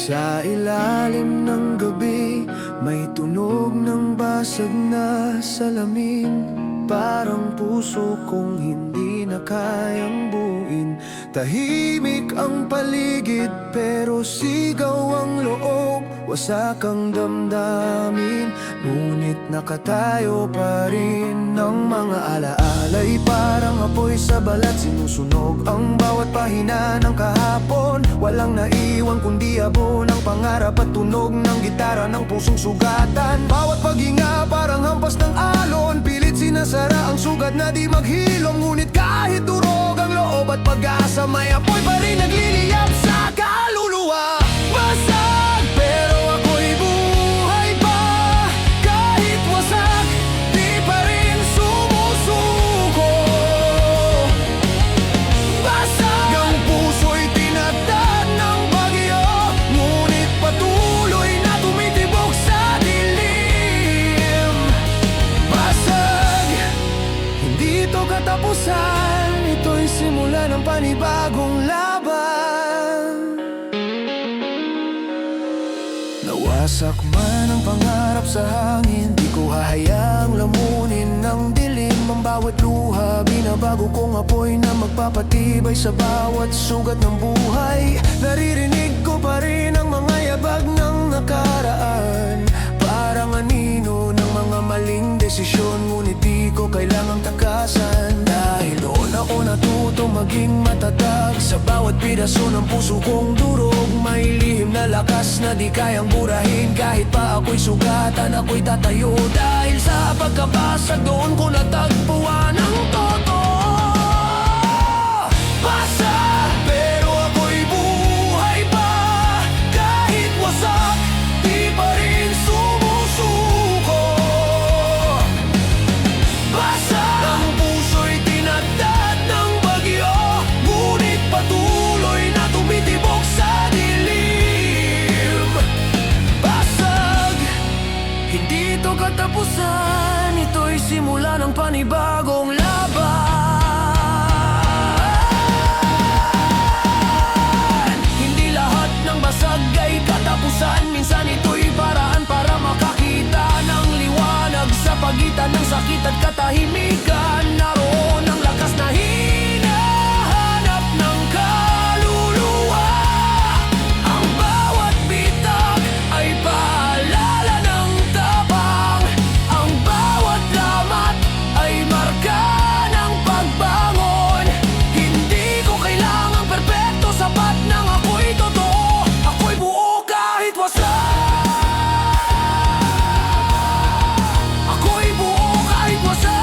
Sa ilalim ng gabi, may tunog ng basag na salamin. Parang puso kong hindi na kayang buuin. Tahimik ang paligid pero sigaw ang loob. Wasak ang damdamin, ngunit nakatayo pa rin ng mga alaalay. Parang apoy sa balat, sinusunog ang bawat pahina ng kahapon. Walang naiwan kundi abo ng pangarap at tunog ng gitara ng pusong sugatan. Bawat paghinga parang hampas ng alon, pilit sinasara ang sugat na di maghilom. Ngunit kahit durog ang loob at pag-asa, may apoy pa rin nagliliyap sa kaluluwa. Basag pero ako'y buhay pa. Kahit wasak, di pa rin sumusuko. Basag ang puso'y tinadtad ng bagyo, ngunit patuloy na tumitibok sa dilim. Basag, hindi ito katapusan, ito'y simula ng panibagong laban. Nawasak man ang pangarap sa hangin, di ko hahayaang lamunin ng dilim. Ang bawat luha, binabago kong apoy na magpapatibay sa bawat sugat ng buhay. Naririnig ko pa rin ang mga yabag ng nakaraan, parang anino ng mga maling desisyon. Ngunit di ko kailangang takasan, dahil doon ako natuto maging matatag. Sa bawat piraso ng puso kong durog, may lihim na lakas na di kayang burahin. Kahit pa ako'y sugatan, ako'y tatayo. Dahil sa pagkabasag, doon ko natagpuan ang totoo. Basag pero ako'y buhay pa. Kahit wasak, di pa rin sumusuko. Basag ang puso'y tinadtad ng bagyo, ngunit patuloy na tumitibok sa dilim. Basag, hindi ito katapusan, ito'y simula ng panibagong laban. Hindi lahat ng basag ay katapusan, minsan ito'y paraan para makakita ng liwanag sa pagitan ng sakit at katahimikan. Naroon ang lakas na hinahanap ng kaluluwa. Ang bawat bitag ay paalala ng tapang. Ang bawat lamat ay marka ng pagbangon. Hindi ko kailangang perpekto, sapat ng ako'y totoo. Ako'y buo kahit wasak. Ako'y buo kahit wasak.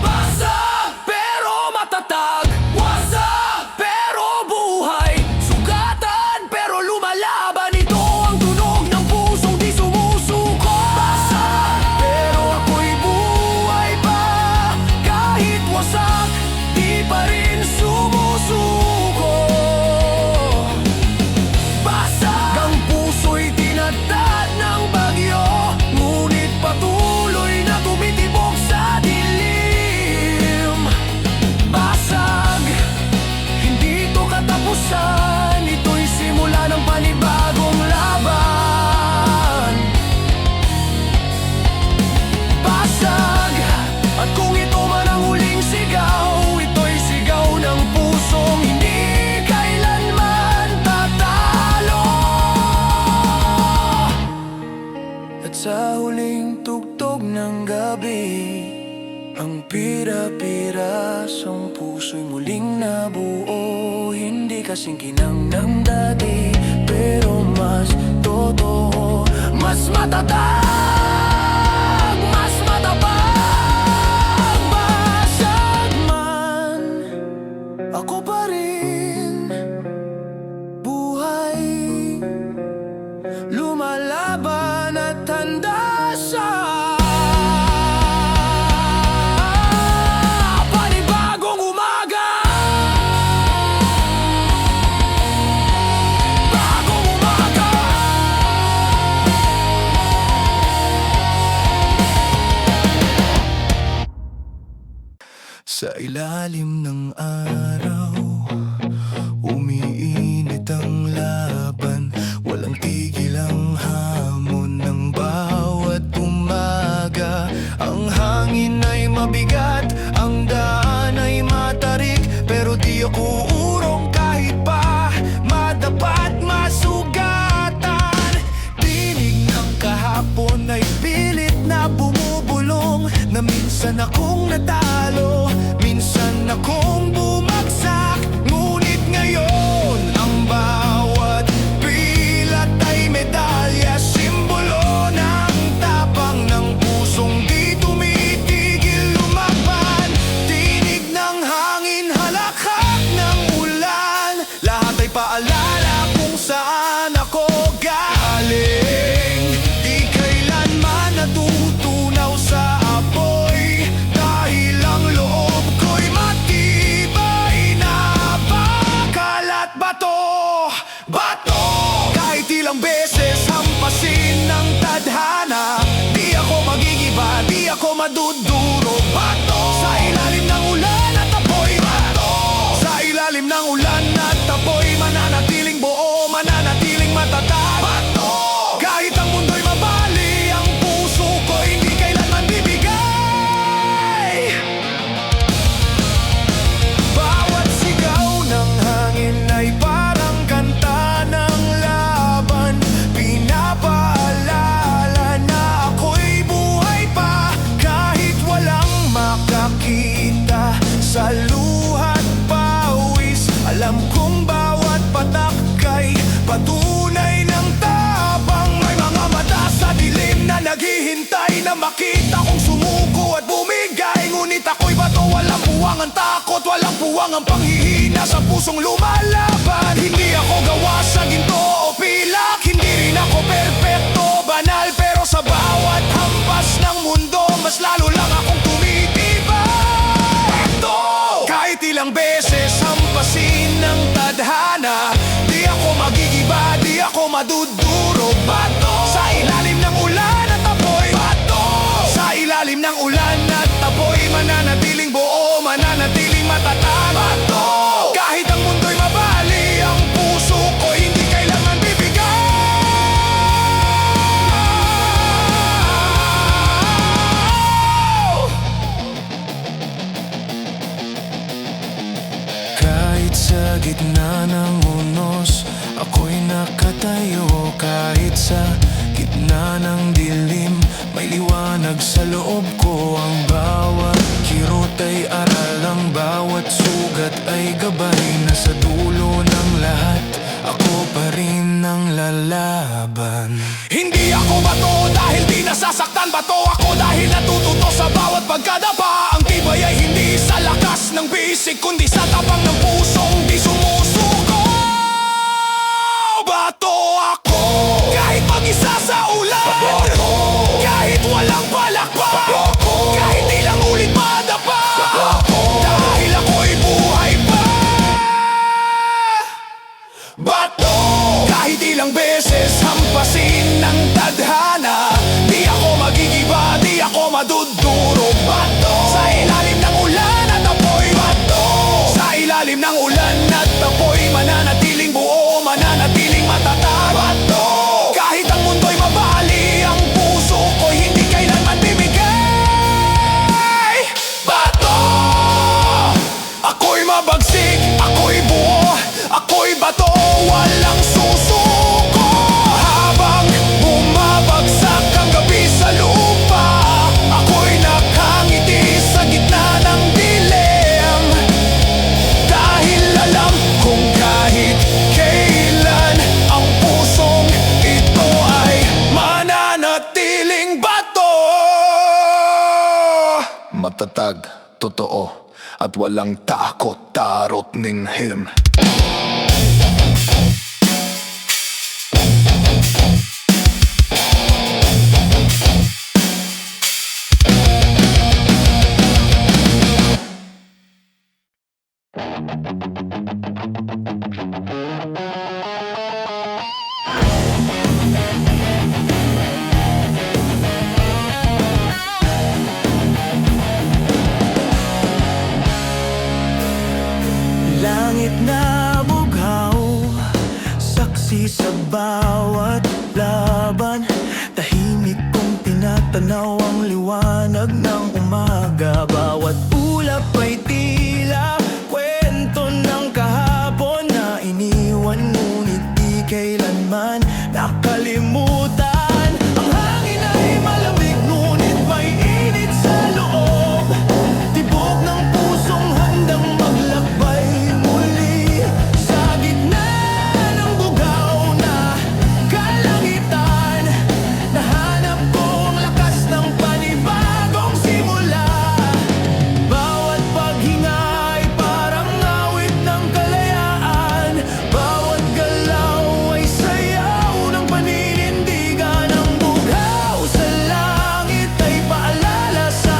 Basag pero matatag. Wasak pero buhay. Sugatan pero lumalaban. Ito ang tunog ng pusong di sumusuko. Basag pero ako'y buhay pa. Kahit wasak, di pa rin sumusuko. Basag ang puso'y tinadtad ng bagyo, ngunit patuloy na tumitibok sa dilim. Basag, hindi ito katapusan, ito'y simula ng panibagong laban. Basag, at kung ito man ang huling sigaw, ito'y sigaw ng pusong hindi kailanman tatalo. At sa huling tugtog ng gabi, ang pira-pirasong puso'y muling nabuo. Hindi kasing kinang ng dati, pero mas totoo, mas matatag, mas matapag. Basag man, ako pa rin buhay, lumalaban at handa sa panibagong umaga. Bagong umaga. Sa ilalim ng araw, umiinit ang laban. Walang tigil ang hamon ng bawat umaga. Ang hangin ay mabigat, ang daan ay matarik, pero di ako urong kahit pa madapat masugatan. Tinig ng kahapon ay pilit na bumubulong, na minsan akong natalo, minsan akong bumagsak. Ngunit ngayon, ang bawat pilat ay medalya, simbolo ng tapang ng pusong di tumitigil lumaban. Tinig ng hangin, halakhak ng ulan, lahat ay paalala kung saan ako galing. Di kailanman natutunaw sa apoy, dahil ang loob ko'y matibay na bakalat bato. Bato! Kahit ilang beses hampasin ng tadhana, di ako magigiba, di ako maduduro. Bato! Sa ilalim ng ulan at apoy, bato! Sa ilalim ng ulan at apoy, mananatiling buo, mananatiling matatag. Bato! Kahit ang mundo'y mabali, ang puso ko hindi kailanman bibigay. Bawat sigaw ng hangin ay parang kanta ng laban, pinapaalala na ako'y buhay pa kahit walang makakita. Sa luha't pawis, alam kong bawat patak kay patunay ng tapang. May mga mata sa dilim na naghihintay na makita kong sumuko at bumigay. Ngunit ako'y bato, walang puwang ang takot, walang puwang ang panghihina sa pusong lumalaban. Hindi ako gawa sa ginto o pilak, hindi rin ako perpekto, banal, pero sa bawat hampas ng mundo, mas lalo lang akong tumitibay. Ito! Kahit ilang beses hampasin ng tadhana, di ako magigiba, di ako maduduro. Bato! Sa ilalim ng ulan at apoy, bato! Sa ilalim ng ulan at apoy, mananatiling buo, mananatiling matatag. Bato! Kahit ang mundo'y mabali, ang puso ko hindi kailanman bibigay. Kahit sa gitna ng unos, ako'y nakatayo. Kahit sa gitna ng dilim, may liwanag sa loob ko. Ang bawat kirot ay aral, ang bawat sugat ay gabay, na sa dulo ng lahat, ako pa rin ang lalaban. Hindi ako bato dahil di nasasaktan, bato ako dahil natututo sa bawat pagkadapa. Ang tibay ay hindi sa lakas ng bisig, kundi sa tapang ng pusong di sumusuko. Bato ako kahit mag-isa sa ulan, kahit walang palakpak, kahit ilang ulit madapa, dahil ako'y buhay pa. Bato! Kahit ilang beses hampasin ng tadhana, di ako magigiba, di ako maduduro. Bato! Sa ilalim ng ulan at apoy, bato! Sa ilalim ng ulan at apoy, mananatiling buo, mananatiling matatag. Bato! Kahit ang mundo'y mabali, ang puso ko hindi kailanman bibigay. Bato! Ako'y mabagsik, ako'y buo, ako'y bato, walang susuko. Habang bumabagsak ang gabi sa lupa, ako'y nakangiti sa gitna ng dilim, dahil alam kung kahit kailan, ang pusong ito ay mananatiling bato. Matatag, totoo, at walang takot, tarot ning him. bawat laban. Tahimik kong tinatanaw ang liwanag ng umaga. Bawat ulap ay tila kwento ng kahapon na iniwan ngunit di kailanman nakalimutan. Ang hangin ay malamig ngunit may init sa loob. Tibok ng pusong handang maglakbay muli sa gitna ng bugaw na kalangitan. Nahanap ko ang lakas ng panibagong simula. Bawat paghinga ay parang awit ng kalayaan. Bawat galaw ay sayaw ng paninindigan. Ang bugaw sa langit ay paalala sa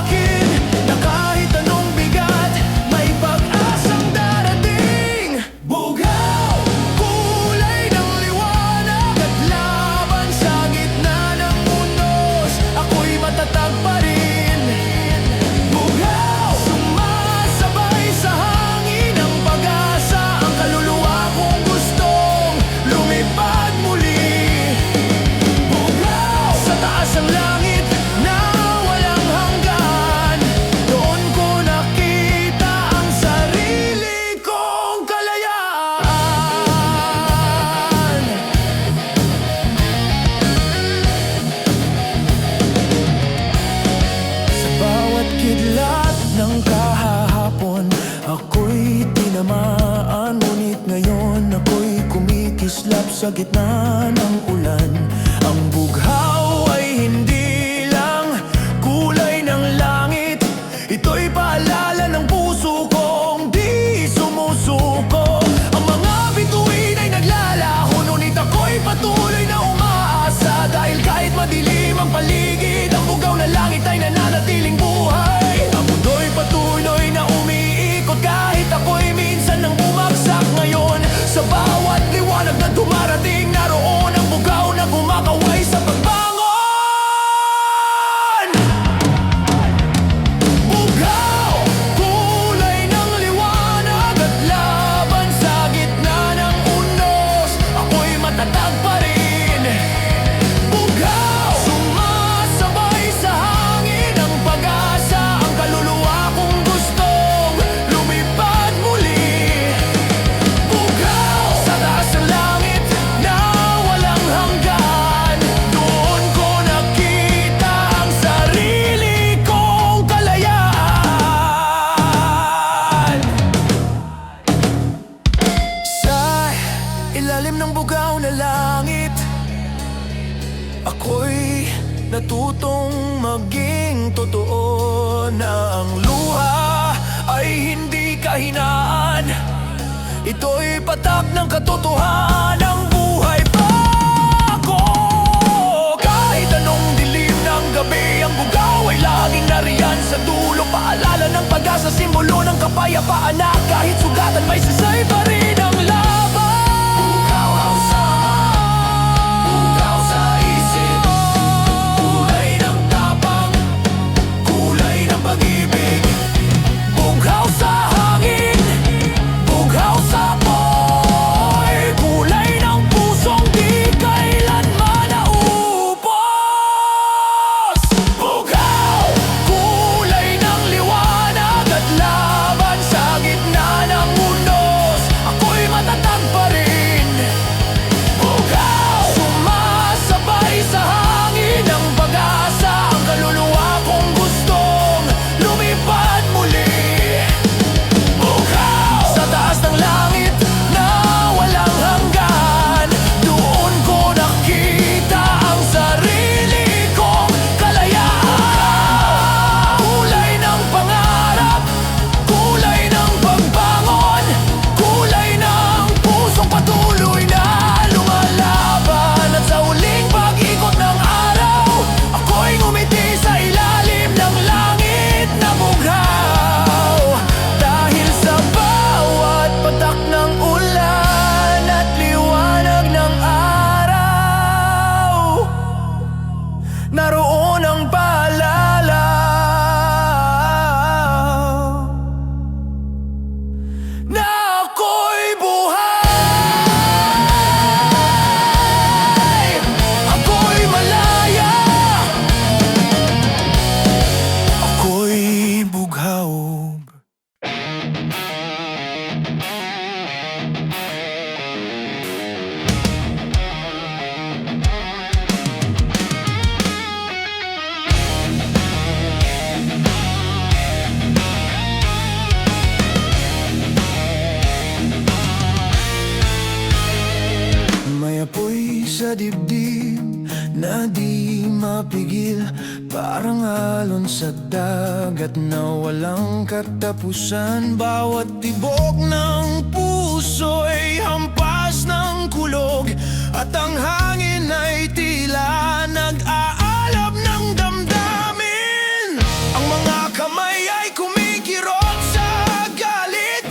akin na kahit anong bigat, may pag-asang darating. Bugaw, kulay ng liwanag at laban sa gitna ng unos. Ako'y matatag pa rin. Bugaw, sumasabay sa hangin ng pag-asa. Ang kaluluwa kong gustong lumipad muli. Bugaw, sa taas ng langit na walang hanggan. Doon ko nakita ang sarili kong kalayaan. Sa bawat kidlat ng kahahapon, ako'y tinamaan. Ngunit ngayon ako'y kumikislap sa gitna ng ulan. Ang bughaw ay hindi lang kulay ng langit. Ito'y paalala ng puso kong di sumusuko. Ang mga bituin ay naglalaho, ngunit ako'y patuloy na umaasa. Dahil kahit madilim ang paligid, ang bugaw na langit ay nananatiling buhay. Ang mundo'y patuloy na umiikot kahit ako'y minsan nang bumagsak. Ngayon sa bawat liwanag na dumarating, naroon ang bugaw na kumakaway sa pagbangon. Bugaw, kulay ng liwanag at laban sa gitna ng unos. Ako'y matatag pa rin. Bugaw, sumasabay sa hangin ng pag-asa. Ang kaluluwa kong gustong lumipad muli. Bugaw, sa taas ng langit na walang hanggan. Doon ko nakita ang sarili kong kalayaan. Sa ilalim ng bugaw na langit, ako'y natutong maging totoo. Na ang luha ay hindi kahinaan. Ito'y patak ng katotohanan. Buhay pa ako kahit anong dilim ng gabi. Ang bugaw ay laging nariyan sa dulo. Paalala ng pag-asa, simbolo ng kapayapaan na kahit sugatan may sasay pa rin ang laban. Bugaw sa isip, kulay ng tapang, kulay ng pag-ibig. Bugaw sa hangin, bugaw sa apoy, kulay ng sa dibdib na di mapigil, parang alon sa dagat na walang katapusan. Bawat tibok ng puso'y hampas ng kulog, at ang hangin ay tila nag-aalab ng damdamin. Ang mga kamay ay kumikirot sa galit,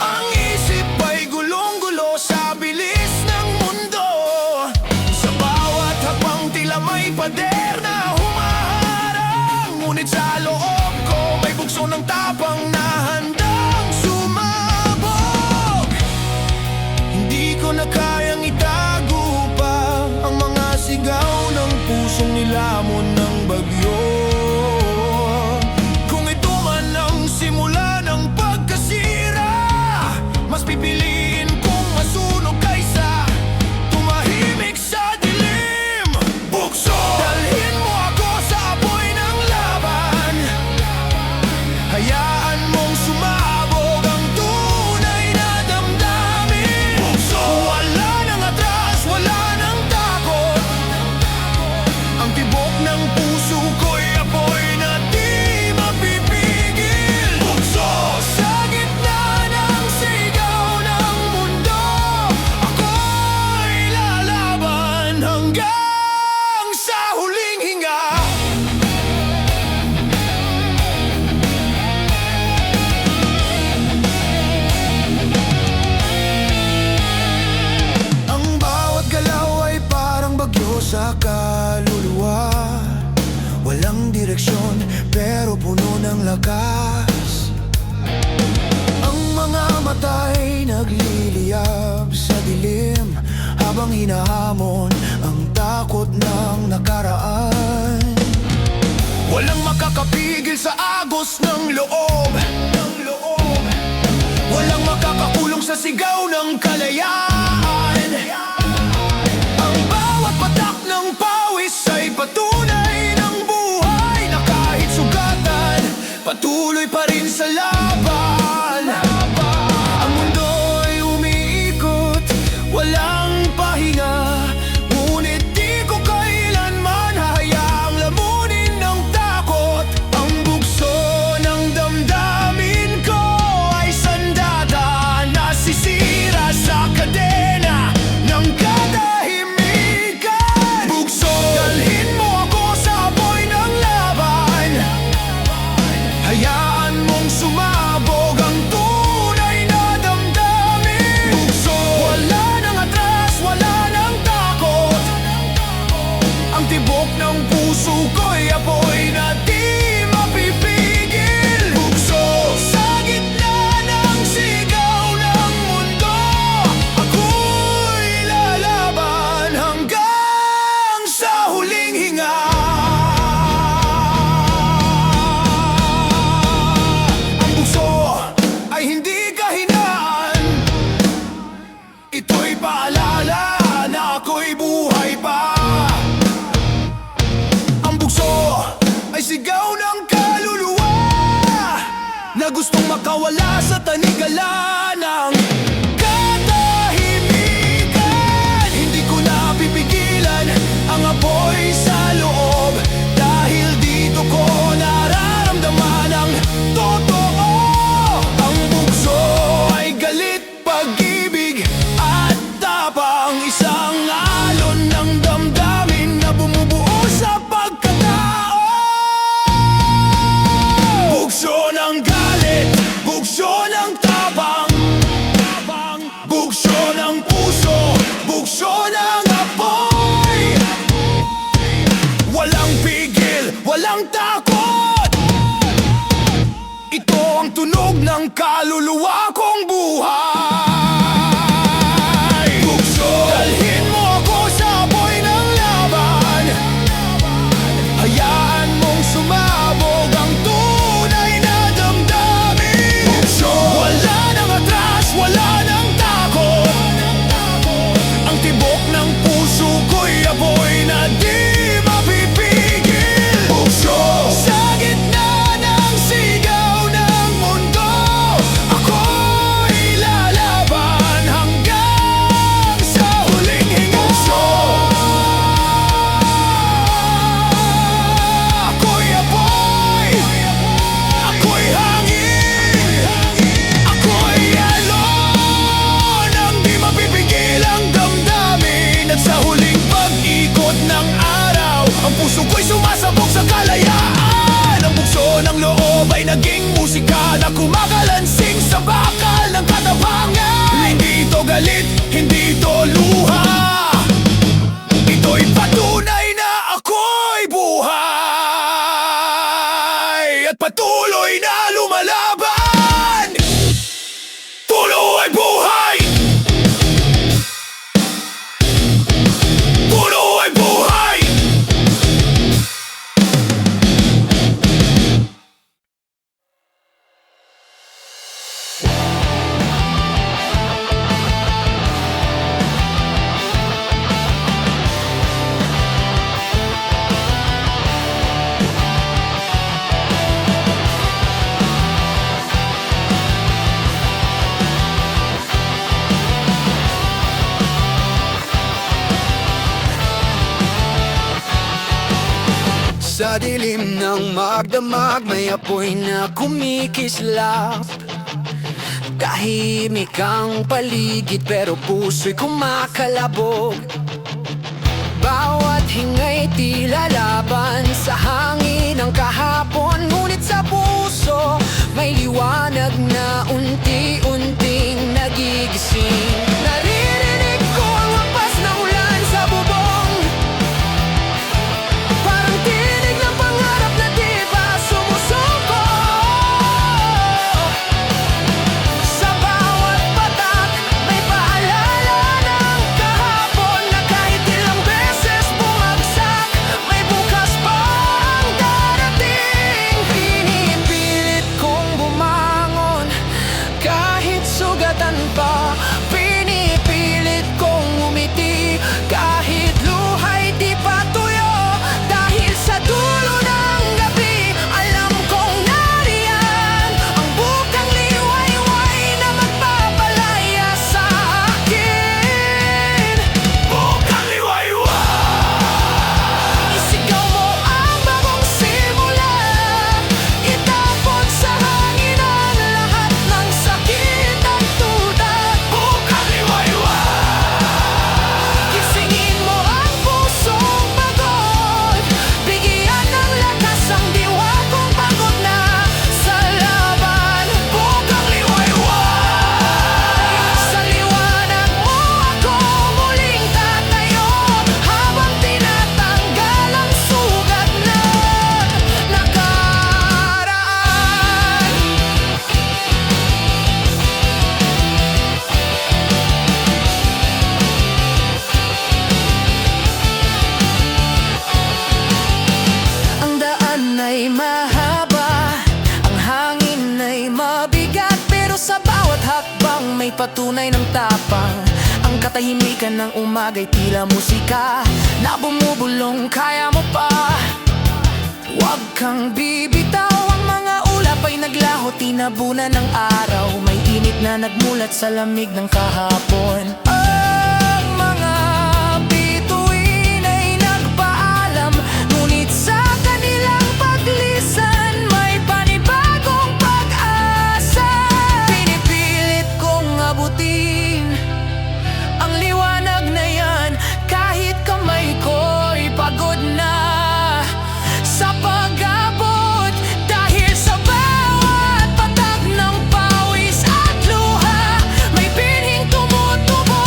ang isip ay gulong-gulo sa bilis ng mundo. Sa bawat hakbang tila may pader na humaharang, ngunit sa loob ko may bugso ng tapang na handang sumabog. Hindi ko na kayang itago pa ang mga sigaw ng pusong nilamon ng bagyo. Kung ito man ang simula ng pagkasira, mas pipiliin kong masunog kaysa tumahimik sa dilim. Bukso! Dalhin mo ako sa apoy ng laban, hayaan mong sumabog ang tunay na damdamin. Bukso! Wala nang atras, wala nang takot, ang tibok ng puso ko'y apoy na di mapipigil. Bukso! Sa gitna ng sigaw ng mundo, ako'y lalaban hanggang sa huling hinga. Ang bawat galaw ay parang bagyo sa kaluluwa, walang direksyon pero puno ng lakas. Ang mga mata'y nagliliyab sa dilim, habang hinahamon ang takot ng nakaraan. Walang makakapigil sa agos ng loob, walang makakakulong sa sigaw ng kalayaan. Ang bawat patak ng pawis ay patunay ng buhay, na kahit sugatan, patuloy pa rin sa laban. Ang mundo'y umiikot, walang pahinga, ngunit di ko kailanman hahayaang lamunin ng takot. Ang bugso ng damdamin ko ay sandata, nasisira sa kadena ng katahimikan. Bugso! Dalhin mo ako sa apoy ng laban, hayaan mong sumabog ang tunay na damdamin. Bugso! Wala nang atras, wala nang takot, ang tibok ng puso ko'y apoy na di mapipigil. Bugso! Sa gitna ng sigaw ng mundo, ako'y lalaban hanggang sa huling hinga. Ang bugso ay hindi kahinaan, ito'y paalala na ako'y buhay pa. Ang bugso ay sigaw ng kaluluwa na gustong makawala sa tanigala ng katahimikan. Hindi ko na pipigilan ang apoy sa loob, dahil dito ko nararamdaman ang totoo. Ang bugso ay galit, pag-ibig at tapang, isang alon ng damdamin na bumubuo sa pagkatao. Bugso ng galit, bugso ng tapang, bugso ng puso, bugso ng apoy. Walang pigil, walang takot, ito ang tunog ng kaluluwa kong buhay. Bugso! Dalhin mo ako sa apoy ng laban, hayaan mong sumabog ang tunay na damdamin. Bugso! Wala nang atras, wala nang takot, ang tibok ng puso ko'y apoy na di mapipigil. Bugso! Sa gitna ng sigaw ng mundo, ako'y pag-ikot ng araw, ang puso ko'y sumasabog sa kalayaan. Ang bukso ng loob ay naging musika na kumakalansing sa bakal ng katapangan. Hindi ito galit, hindi ito luha, ito'y patunay na ako'y buhay at patuloy na lumalaban. Puno ay buhay! Puno ay buhay! Sa dilim ng magdamag, may apoy na kumikislap. Tahimik ang paligid pero puso'y kumakalabog. Bawat hingay tila laban sa hangin ng kahapon. Ngunit sa puso may liwanag na unti-unting nagigising. Naririnig ko ang hampas ng ulan sa bubong, parang tinig ng pangarap na di ba sumusuko. Sa bawat patak may paalala ng kahapon na kahit ilang beses bumagsak, may bukas pang darating. Pinipilit kong bumangon kahit sugatan pa. Pinipilit kong umiti kahit luha'y di pa tuyo. Dahil sa dulo ng gabi, alam kong nariyan ang bukang liwayway na magpapalaya sa akin. Bukang liwayway! Isigaw mo ang bagong simula, itapon sa hangin ang lahat ng sakit at tuta. Bukang liwayway! Gisingin mo ang pusong pagod, bigyan ng lakas ang diwa kong pagod na sa laban. Bukang liwayway! Sa liwanag mo ako muling tatayo, habang tinatanggal ang sugat na nakaraan. Ang daan ay mahaba, ang hangin ay mabigat, pero sa bawat hakbang may patunay ng tapang. Ang katahimikan ng umaga'y tila musika na bumubulong, kaya mo pa. Huwag kang bibitaw, ang mga ulap ay naglaho, tinabunan ng araw. May init na nagmulat sa lamig ng kahapon. Ang mga bituin ay nagpaalam, ngunit sa kanilang paglisan may panibagong pag-asa. Pinipilit kong abutin ang liwanag na yan kahit kamay ko'y pagod na sa pag-abot. Dahil sa bawat patak ng pawis at luha, may binhing tumutubo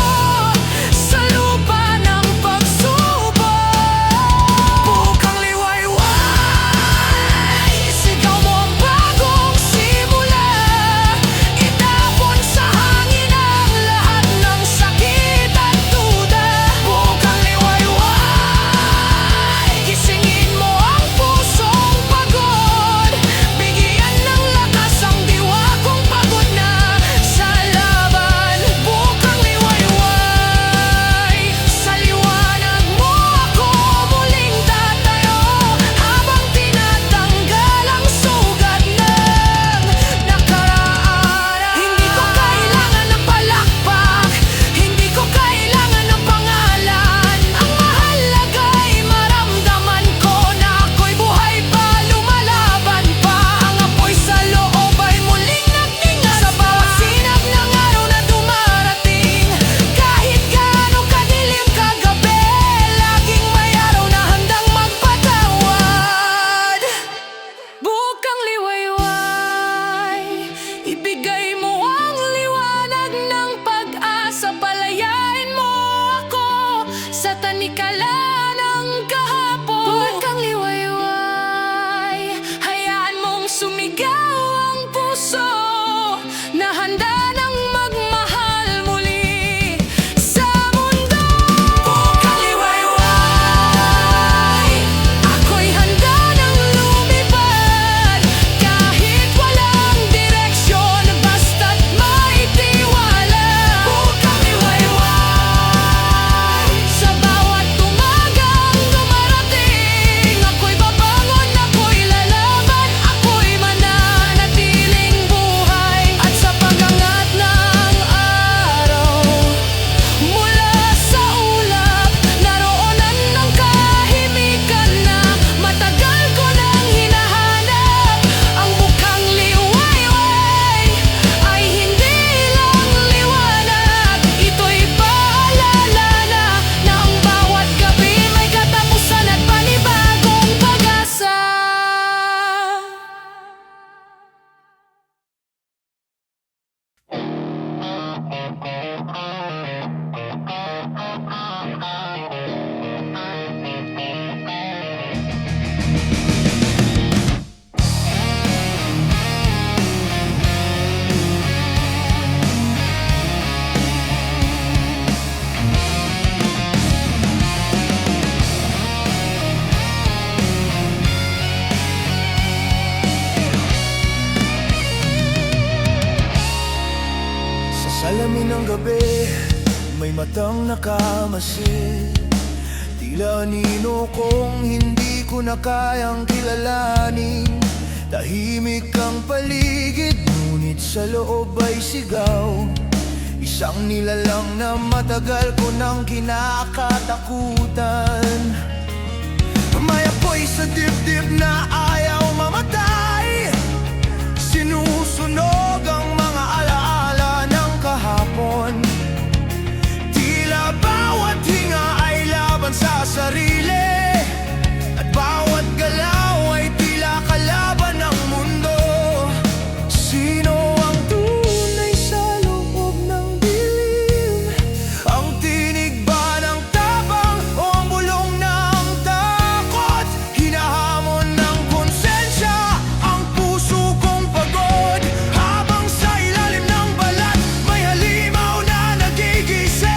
Panikala ng kahapon, buhay kang liwayway. Hayaan mong sumigaw ang puso na handa ng magmahal muli sa mundo. Buhay kang liwayway, ako'y handa ng lumipad. Kahit walang direksyon, basta't may tiwala. Buhay kang liwayway, sa bawat umagang dumarating. Ako'y babangon, ako'y lalaban, ako'y mananatiling buhay. At sa pag-angat ng araw, mula sa ulap, naroonan ng kahimikan na matagal ko nang hinahanap. Ang mukhang liwayway ay hindi lang liwanag. Ito'y paalala na ang bawat gabi may katapusan at panibagong pag-asa. Sa salamin ng gabi, may matang nakamasid. Tila anino kong hindi ko na kayang kilalanin. Tahimik ang paligid, ngunit sa loob ay sigaw. Isang nilalang na matagal ko nang kinakatakutan. May apoy sa dibdib na ayaw mamatay. Sinusunog ang mga alaala ng kahapon. Tila bawat hinga ay laban sa sarili, at bawat galaw ay tila kalaban ng mundo. Sino ang tunay sa loob ng dilim? Ang tinig ba ng tabang o ang bulong ng takot? Hinahamon ng konsensya ang puso kong pagod. Habang sa ilalim ng balat may halimaw na nagigising.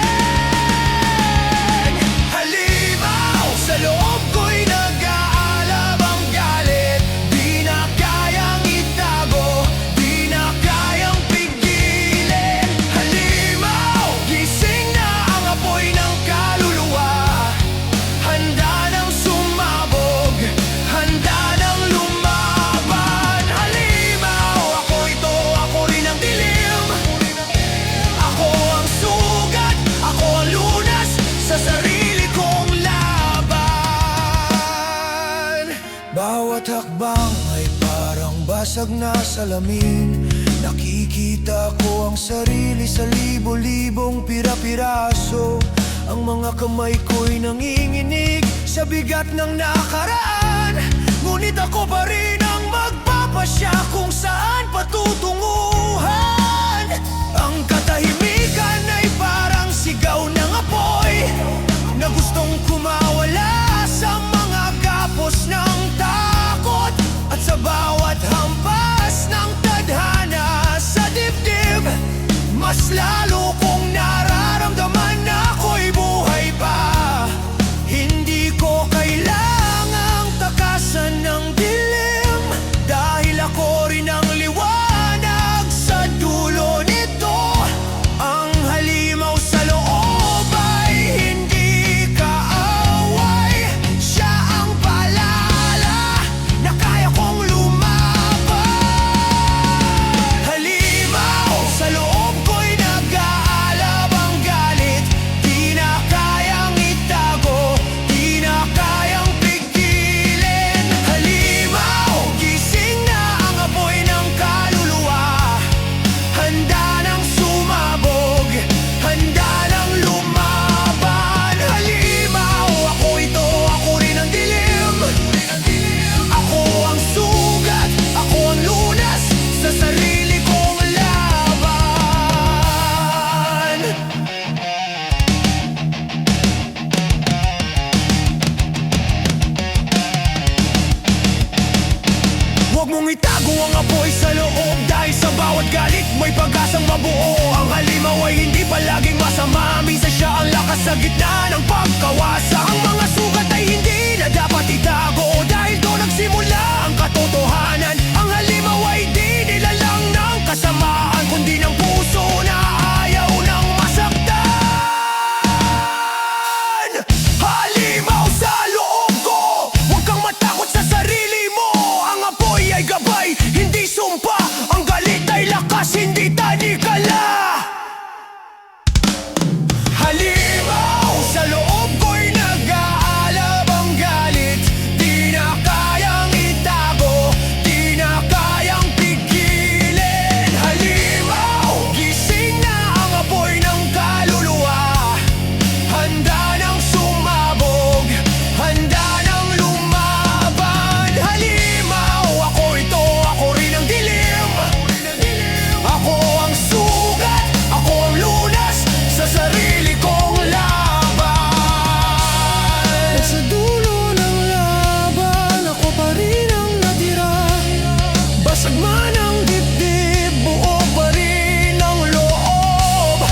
Halimaw sa loob ko'y nag-aalab ang galit. Di na kayang itago, di na kayang pigilin. Halimaw, gising na ang apoy ng kaluluwa. Handa nang sumabog, handa nang lumaban. Halimaw, ako ito, ako rin ang dilim. Ako ang sugat, ako ang lunas sa sarili kong laban. Bawat hakbang ay parang basag na salamin. Nakikita ko ang sarili sa libo-libong pira-piraso. Ang mga kamay ko'y nanginginig sa bigat ng nakaraan. Ngunit ako pa rin ang magpapasya kung saan patutunguhan. Ang katahimikan ay parang sigaw ng apoy na gustong kumawala sa mga gapos ng takot. At sa bawat hampas ng tadhana sa dibdib, mas lalo kong nararamdaman na ako'y buhay pa. Hindi ko kailangang takasan ng dilim, dahil ako rin ang liwanag sa dulo nito. Ang halimaw sa loob ay hindi kaaway. bawat galit mo'y pag-asang mabuo. Ang halimaw ay hindi palaging masama, minsan siya ang lakas sa gitna ng pagkawasa. Ang mga sugat ay hindi na dapat itago, dahil doon nagsimula ang katotohanan. Ang halimaw ay di nilalang ng kasamaan, kundi ng puso na ayaw ng masaktan. Halimaw sa loob ko, huwag kang matakot sa sarili mo. Ang apoy ay gabay, hindi sumpa. Ang galit ay lakas, hindi tanikala. Halimaw sa loob ko'y nag-aalab ang galit. Di na kayang itago, di na kayang pigilin. Halimaw, gising na ang apoy ng kaluluwa. Handa nang sumabog, handa nang lumaban. Halimaw, ako ito, ako rin ang dilim. Ako ang sugat, ako ang lunas sa sarili kong laban. Sa dulo ng laban, ako pa rin ang natira. Basag man ang dibdib, buo pa rin ang loob.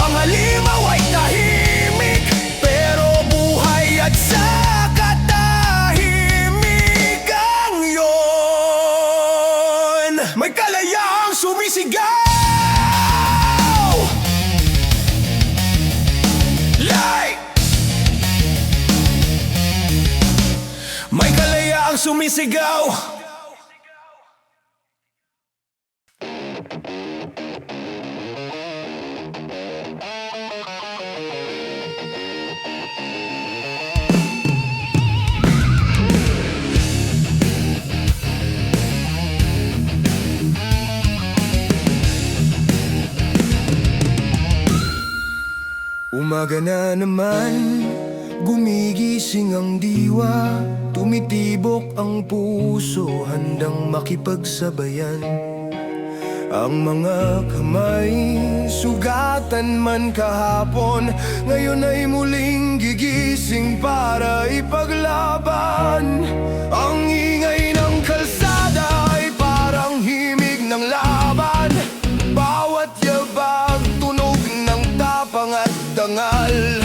Ang halimaw ay tahimik, pero buhay at sa katahimikan yon may kalayaang sumisigaw. Light! May kalayaang sumisigaw. Umaga na naman, gumigising ang diwa. Tumitibok ang puso, handang makipagsabayan. Ang mga kamay, sugatan man kahapon, ngayon ay muling gigising para ipaglaban. Ang ingay ng kalsada ay parang himig ng laban. Bawat yabag, tunog ng tapang at dangal.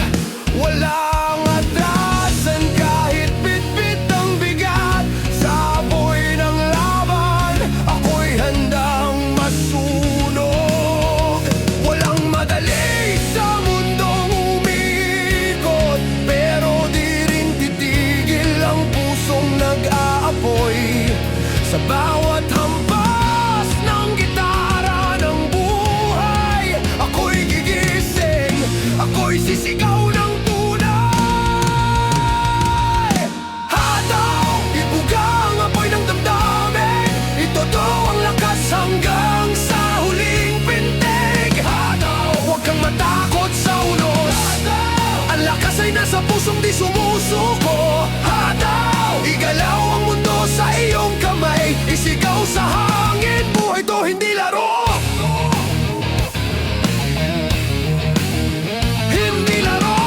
Walang atrasan kahit bitbit ang bigat. Sa apoy ng laban, ako'y handang masunog. Walang madali sa mundong umiikot, pero di rin titigil ang pusong nag-aapoy. Sa bawat hampas ng gitara ng buhay, ako'y gigising, ako'y sisigaw ng tunay. Hataw, ibuga ang apoy ng damdamin, itodo ang lakas hanggang sa huling pintig. Hataw, huwag kang matakot sa unos, ang lakas ay nasa pusong di sumusuko. Hataw, igalaw ang mundo sa iyong kamay, isigaw sa hangin, buhay to hindi laro. Hindi laro.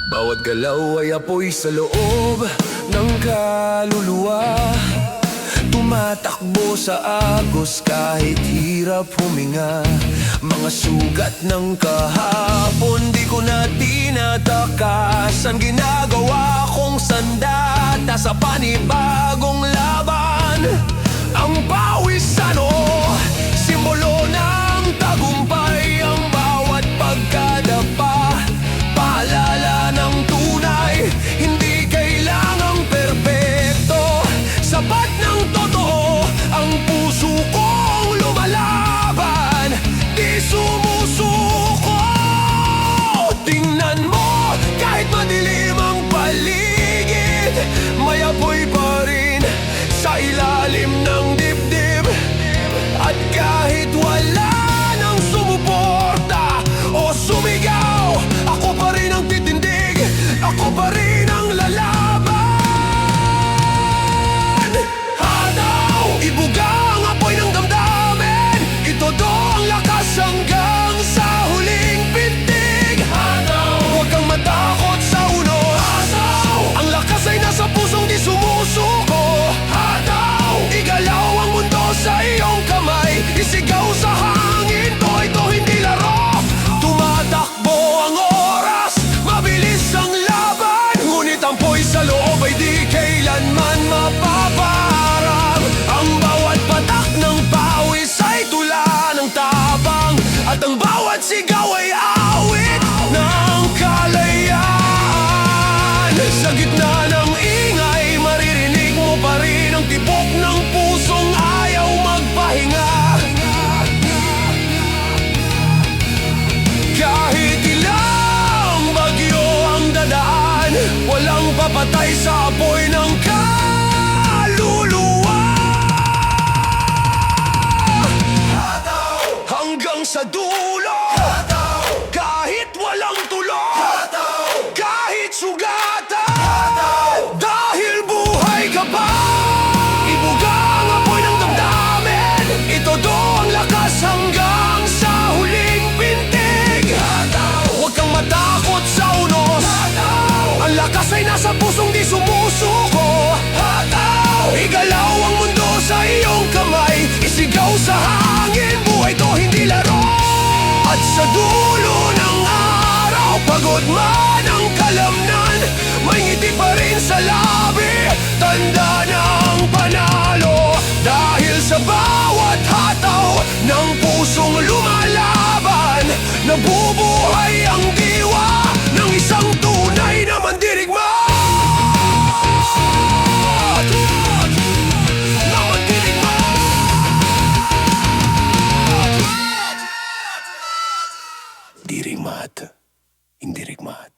Bawat galaw ay apoy sa loob ng kaluluwa. Tumatakbo sa agos kahit hirap huminga. Mga sugat ng kahapon, di ko na tinatakasan. Ginagawa kong sandata sa panibagong laban. Ang pawis simbolo ng tagumpay. Ang bawat pagkadapa, paalala ng tunay. Hindi kailangang perpekto, sapat ng totoo. Ang puso kong lumalaban, di sumusuko. Tingnan mo, kahit madilim ang paligid, may apoy pa rin mapatay sa apoy ng kaluluwa. Hanggang sa dulo, kahit walang tulo, kahit sugatan, dahil buhay ka pa. Ibuga ang apoy ng damdamin, itodo ang lakas hanggang sa huling pintig. Huwag kang matakot sa unos, ang lakas ay nasa pusong di sumusuko. Igalaw ang mundo sa iyong kamay, isigaw sa hangin, buhay to hindi laro. At sa dulo ng araw, pagod man ang kalamnan, may ngiti pa rin sa labi, tanda ng panalo. Dahil sa bawat hataw ng pusong lumalaban, nabubuhay ang diwa ng isang tunay na mandirigma. Dirigmat, indirigmat.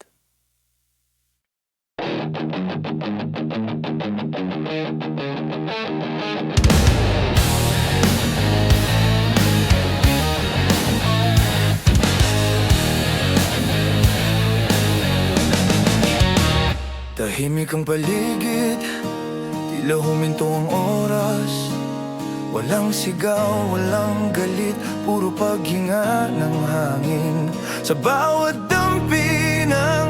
Tahimik ang paligid, tila huminto ang oras. Walang sigaw, walang galit, puro paghinga ng hangin. Sa bawat dampi ng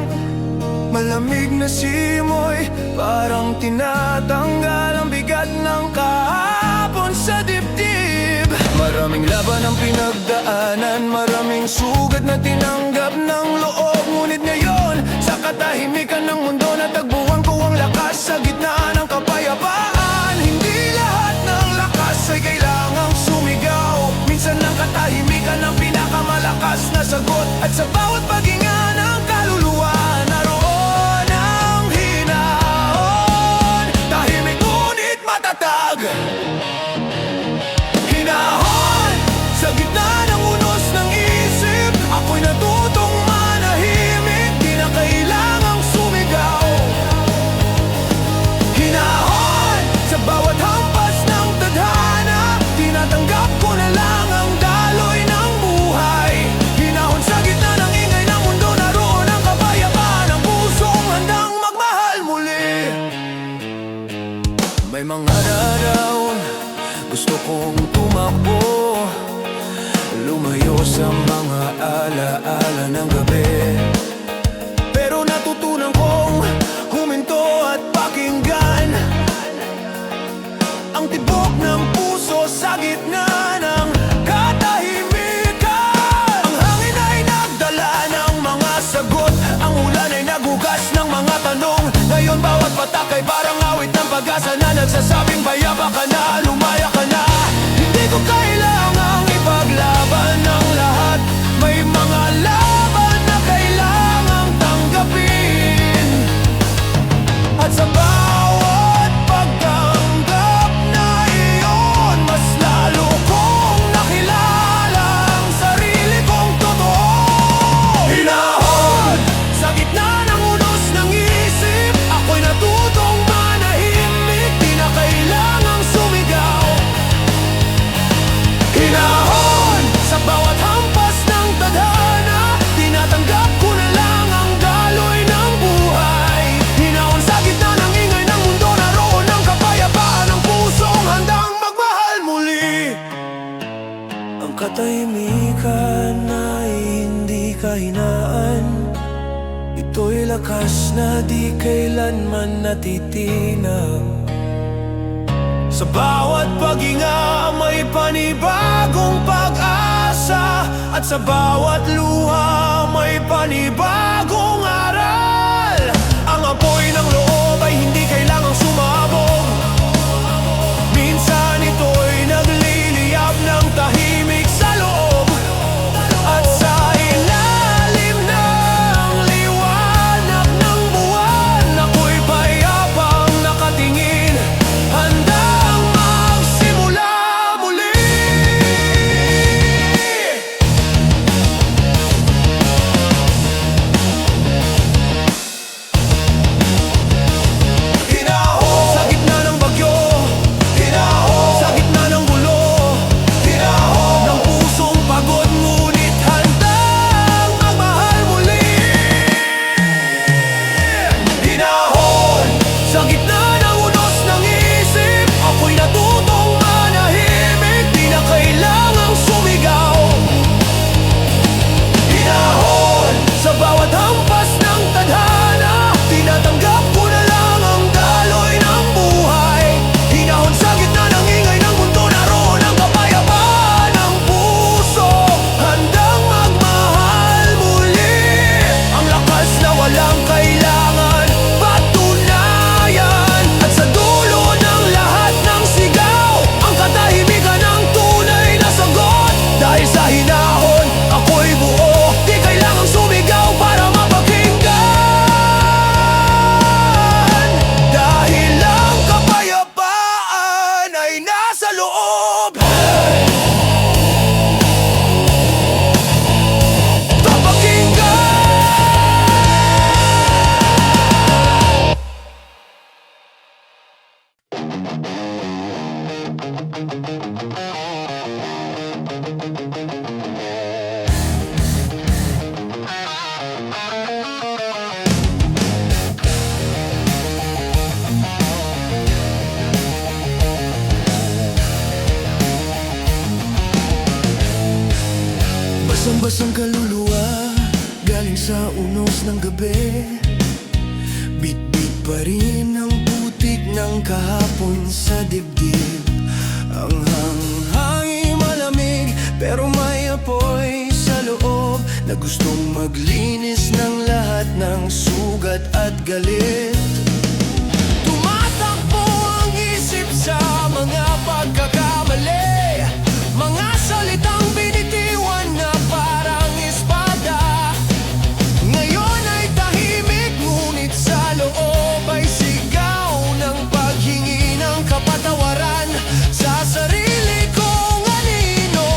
malamig na simoy, parang tinatanggal ang bigat ng kahapon sa dibdib. Maraming laban ang pinagdaanan, maraming sugat na tinanggap ng loob. Ngunit ngayon, sa katahimikan ng mundo, natagbuhan ko ang lakas sa gitna ng kapayapaan. Hindi lahat ng lakas ay kailangang sumigaw. Minsan ang katahimikan ang pinakamalakas na sagot. At sa bawat paghinga ng kaluluwa, naroon ang hinahon. Tahimik ngunit matatag, hinahon sa gitna ng unos ng isip. Ako'y natutong manahimik, di na kailangang sumigaw. Hinahon sa bawat hampas ng tadhana, tinatanggap ko na lang ang daloy ng buhay. Hinahon sa gitna ng ingay ng mundo, naroon ang kapayapaan ng pusong handang magmahal muli. May mga araw gusto kong tumakbo, lumayo sa mga alaala ng gabi. Pero natutunan kong huminto at pakinggan ang tibok ng puso sa gitna ng katahimikan. Ang hangin ay nagdala ng mga sagot, ang ulan ay naghugas ng mga tanong. Ngayon bawat patak ay parang awit ng pag-asa na nagsasabing bayaba ka na, lumaya ka na. Hindi ko kailangang ipaglaban ng lahat, may mga laban na kailangang tanggapin. At sa bawat pagtanggap na iyon, mas lalo kong nakilala ang sarili kong totoo. Hinahon sa gitna ng unos ng isip, ako'y natutong manahimik, di na kailangang sumigaw. Hinahon sa bawat hampas ng tadhana, tinatanggap ko na lang ang daloy ng buhay. Hinahon sa gitna ng ingay ng mundo, naroon ang kapayapaan ng pusong handang magmahal muli. Ang katahimikan ay hindi kahinaan, ito'y lakas na di kailanman natitinag. Sa bawat paghinga may panibagong pag-asa, at sa bawat luha may panibagong aral. Ang apoy ng loob ay hindi kailangang sumabog, minsan ito'y nagliliyab ng tahimik sa loob. At sa ilalim ng liwanag ng buwan, ako'y payapang nakatingin, handang magsimula muli. Hugas ang kaluluwa galing sa unos ng gabi. Bit-bit pa rin ang putik ng kahapon sa dibdib. Ang hanghangin malamig pero may apoy sa loob na gustong maglinis ng lahat ng sugat at galit. Tumatakbo ang isip sa mga pagkakamali, mga salitang binitiwan na parang espada. Ngayon ay tahimik, ngunit sa loob ay sigaw ng paghingi ng kapatawaran sa sarili kong anino.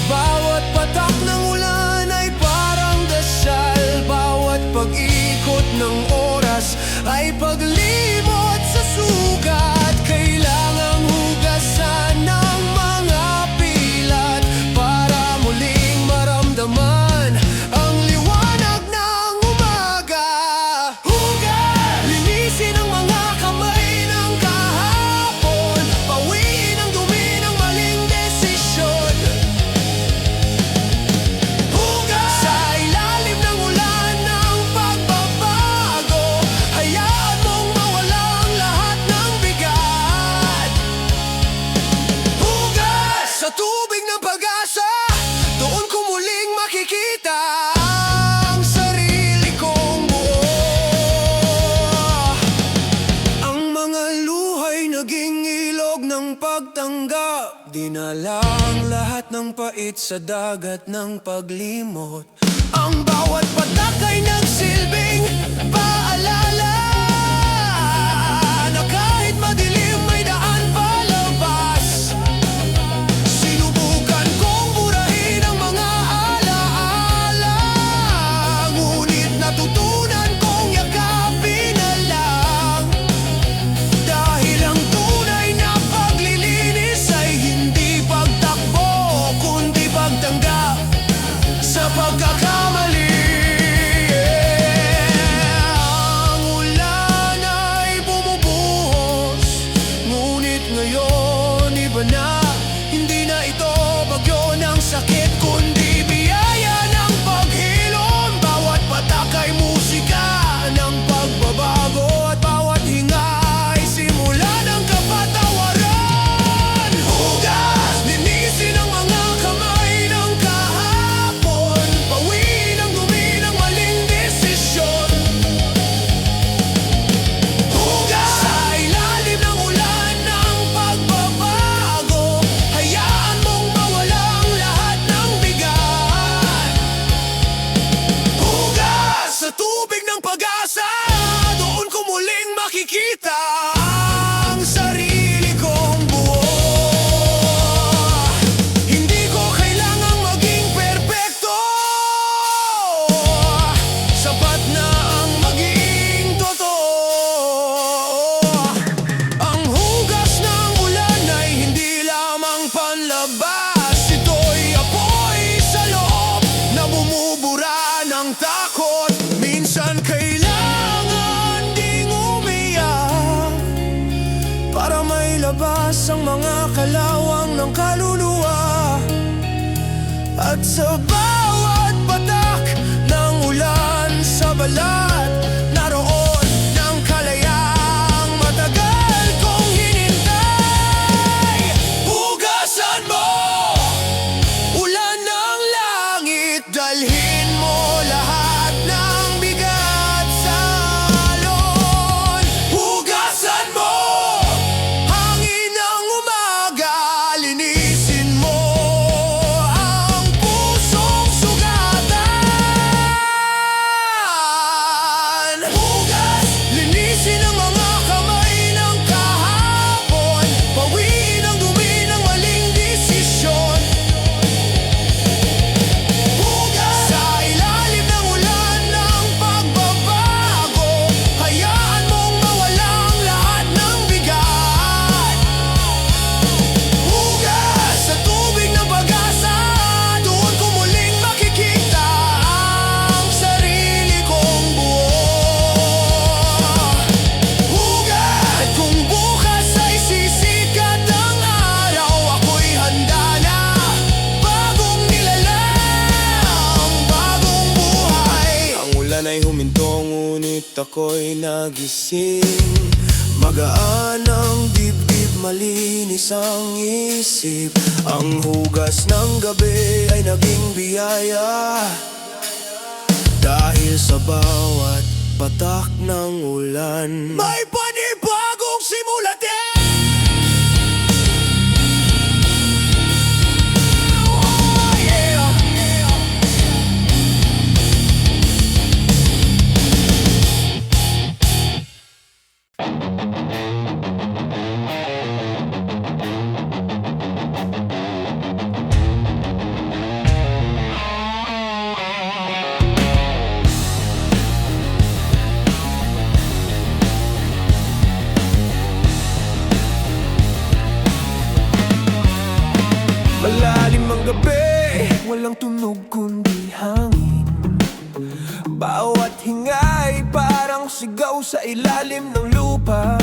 Bawat patak ng ulan ay parang dasal, bawat pag-ikot ng oras ay paglimot sa sugat. Kailangang hugasan ng mga pilat para muling maramdaman ang liwanag ng umaga. Hugas! Linisin ang mga kamay ng kahapon, pawiin ang dumi ng maling desisyon. Hugas! Sa ilalim ng ulan ng pagbabago, hayaan mong mawalang lahat ng bigat. Hugas! Sa tubig ng pag-asa, doon ko muling makikita ang sarili kong buo. Ang mga luhay naging ilog ng pagtanggap, dinala ang lahat ng pait sa dagat ng paglimot. Ang bawat patak ay nagsilbing paalala na kahit madilim may daan palabas. Sinubukan kong burahin ang mga alaala, ngunit natutunan kong yakapin na lang. Dahil ang tunay na paglilinis ay hindi pagtakbo, kundi pagtanggap sa pagkakamali. Ang ulan ay bumubuhos, ngunit ngayon iba na. Hindi na ito bagyo ng sakit, kundi biyaya ng paghilom. Bawat patak ay musika ng pagbabago, at bawat hinga ay simula ng kapatawaran. Hugas! Linisin ang mga kamay ng kahapon, pawiin ang dumi ng maling desisyon. Hugas! Sa ilalim ng ulan ng pagbabago, hayaan mong mawalang lahat ng bigat. Hugas! Sa tubig ng pag-asa, doon ko muling makikita ang sarili kong buo. Hindi ko kailangang maging perpekto, sapat na ang maging totoo. Ang hugas ng ulan ay hindi lamang panlabas, ito'y apoy sa loob na bumubura ng takot. Minsan kailangan ding umiyak para may labas ang mga kalawang ng kaluluwa. At sa bawat patak ng ulan sa balat, naroon ng kalayaang matagal kong hinintay. Hugasan mo, ulan ng langit, dalhin mo lahat ng bigat sa alon. Hugasan mo, hangin ng umaga, linisin mo ang pusong sugat. huminto ngunit ako'y nagising. Magaan ang dibdib, malinis ang isip. Ang hugas ng gabi ay naging biyaya, dahil sa bawat patak ng ulan may panibagong simula din. Oh, yeah. Malalim ang gabi, walang tunog kundi hangin. Bawat hingay parang sigaw sa ilalim ng lupa.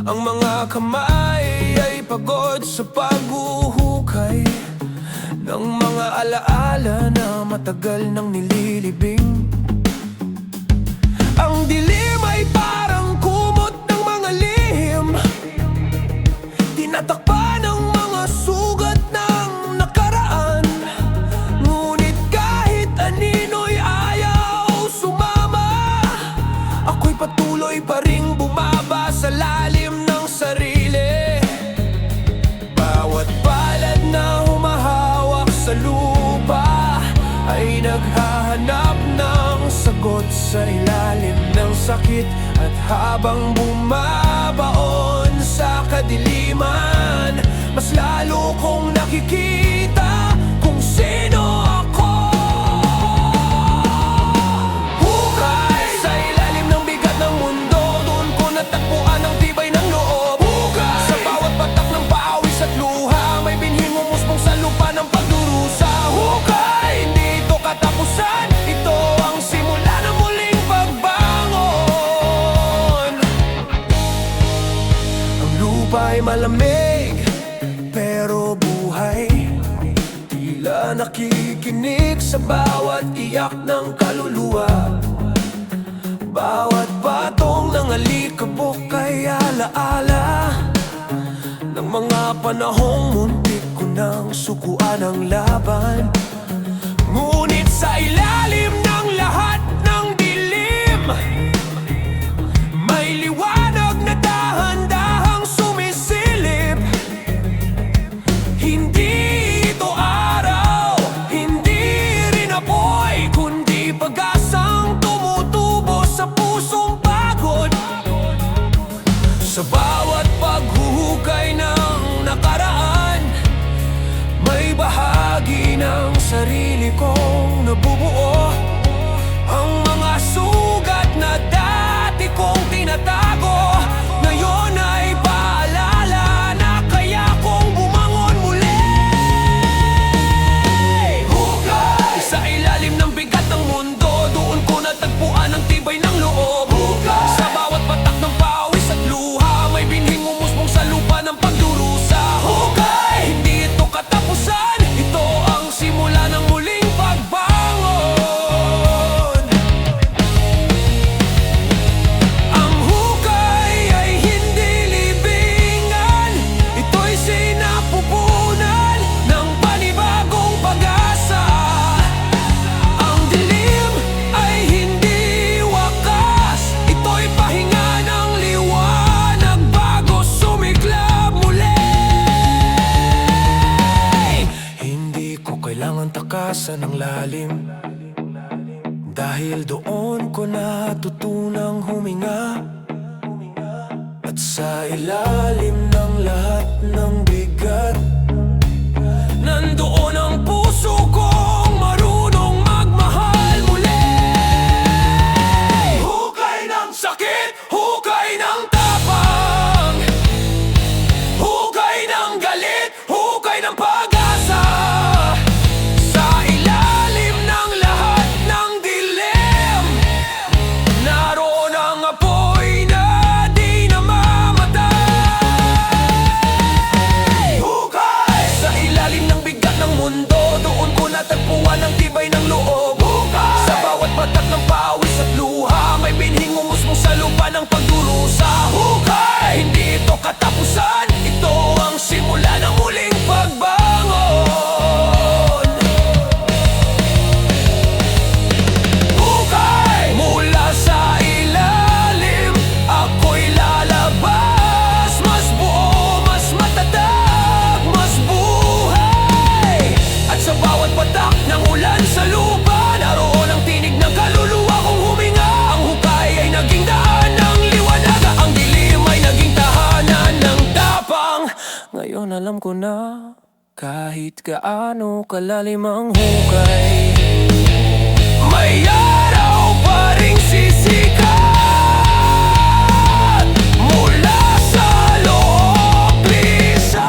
Ang mga kamay ay pagod sa paghuhukay ng mga alaala na matagal nang nililibing. Ang dilim ay parang kumot ng mga lihim, tinatakpan ng mga sugat ng nakaraan. Ngunit kahit anino'y ayaw sumama, ako'y patuloy pa ring bumaba sa lalim ng sarili. Bawat palad na humahawak sa lupa ay naghahanap ng sagot sa ilalim ng sakit. At habang bumabaon sa kadiliman, mas lalo kong nakikita kung sino ako. Hukay sa ilalim ng bigat ng mundo, doon ko natagpuan ang tibay ng loob. Hukay sa bawat patak ng pawis at luha, may binhing umusbong sa lupa ng pagdurusa. Hukay, hindi ito katapusan, ito ang simula ng muling pagbangon. Ang lupa ay malamig pero buhay, tila nakikinig sa bawat iyak ng kaluluwa. Bawat patong ng alikabok ay alaala ng mga panahong muntik ko nang sukuan ang laban. Ngunit sa ilalim ng lahat ng dilim, may liwanag na dahan-dahang sumisilip. Hindi ito araw, hindi rin apoy, kundi pag-asang tumutubo sa pusong pagod. Sa bawat paghuhukay ng nakaraan, may bahagi ng sarili kong nabubuo. Ang mga sugat na dati kong tinatago, ngayon ay paalala na kaya kong bumangon muli. Hukay sa ilalim ng bigat ng mundo, doon ko natagpuan ang tibay ng loob. Hukay sa bawat patak ng pawis at luha, may binhing umusbong sa lupa ng pagdurusa. Hukay, hindi ito katapusan, ito ang simula ng muling pagbangon. Ang hukay ay hindi libingan, ito'y sinapupunan ng panibagong pag-asa. Ang dilim ay hindi wakas, ito'y pahinga ng liwanag bago sumiklab muli. Hindi ko kailangan takasan ng lalim, dahil doon ko natutunang huminga. At sa ilalim ng lahat ng bigat, nandoon ang puso kong marunong magmahal muli. Hukay ng sakit, hukay ng tapang, hukay ng galit, hukay ng pag-asa. Sa ilalim ng lahat ng dilim, naroon ang apoy na di namamatay. Hukay sa ilalim ng bigat ng mundo, ng pagdurusa. Hukay, hindi ito katapusan, ito ang simula ng muling pagbangon. Hukay, mula sa ilalim, ako'y lalabas. Mas buo, mas matatag, mas buhay. At sa bawat patak ng ulan sa lupa, naroon ang tinig ng kaluluwa kong huminga. Ang hukay ay naging daan ng liwanag, ang dilim ay naging tahanan ng tapang. Ngayon alam ko na, kahit gaano kalalim ang hukay, may araw pa ring sisikat mula sa loob bisa.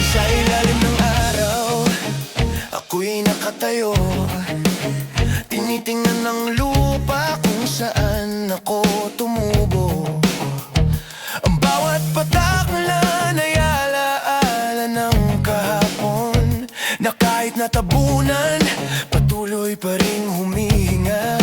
Sa ilalim ng araw, ako'y nakatayo. Tinitingnan ng lupa kung saan ako tumubo. Ang bawat patak na ay alaala ng kahapon, na kahit natabunan, patuloy pa rin humihinga.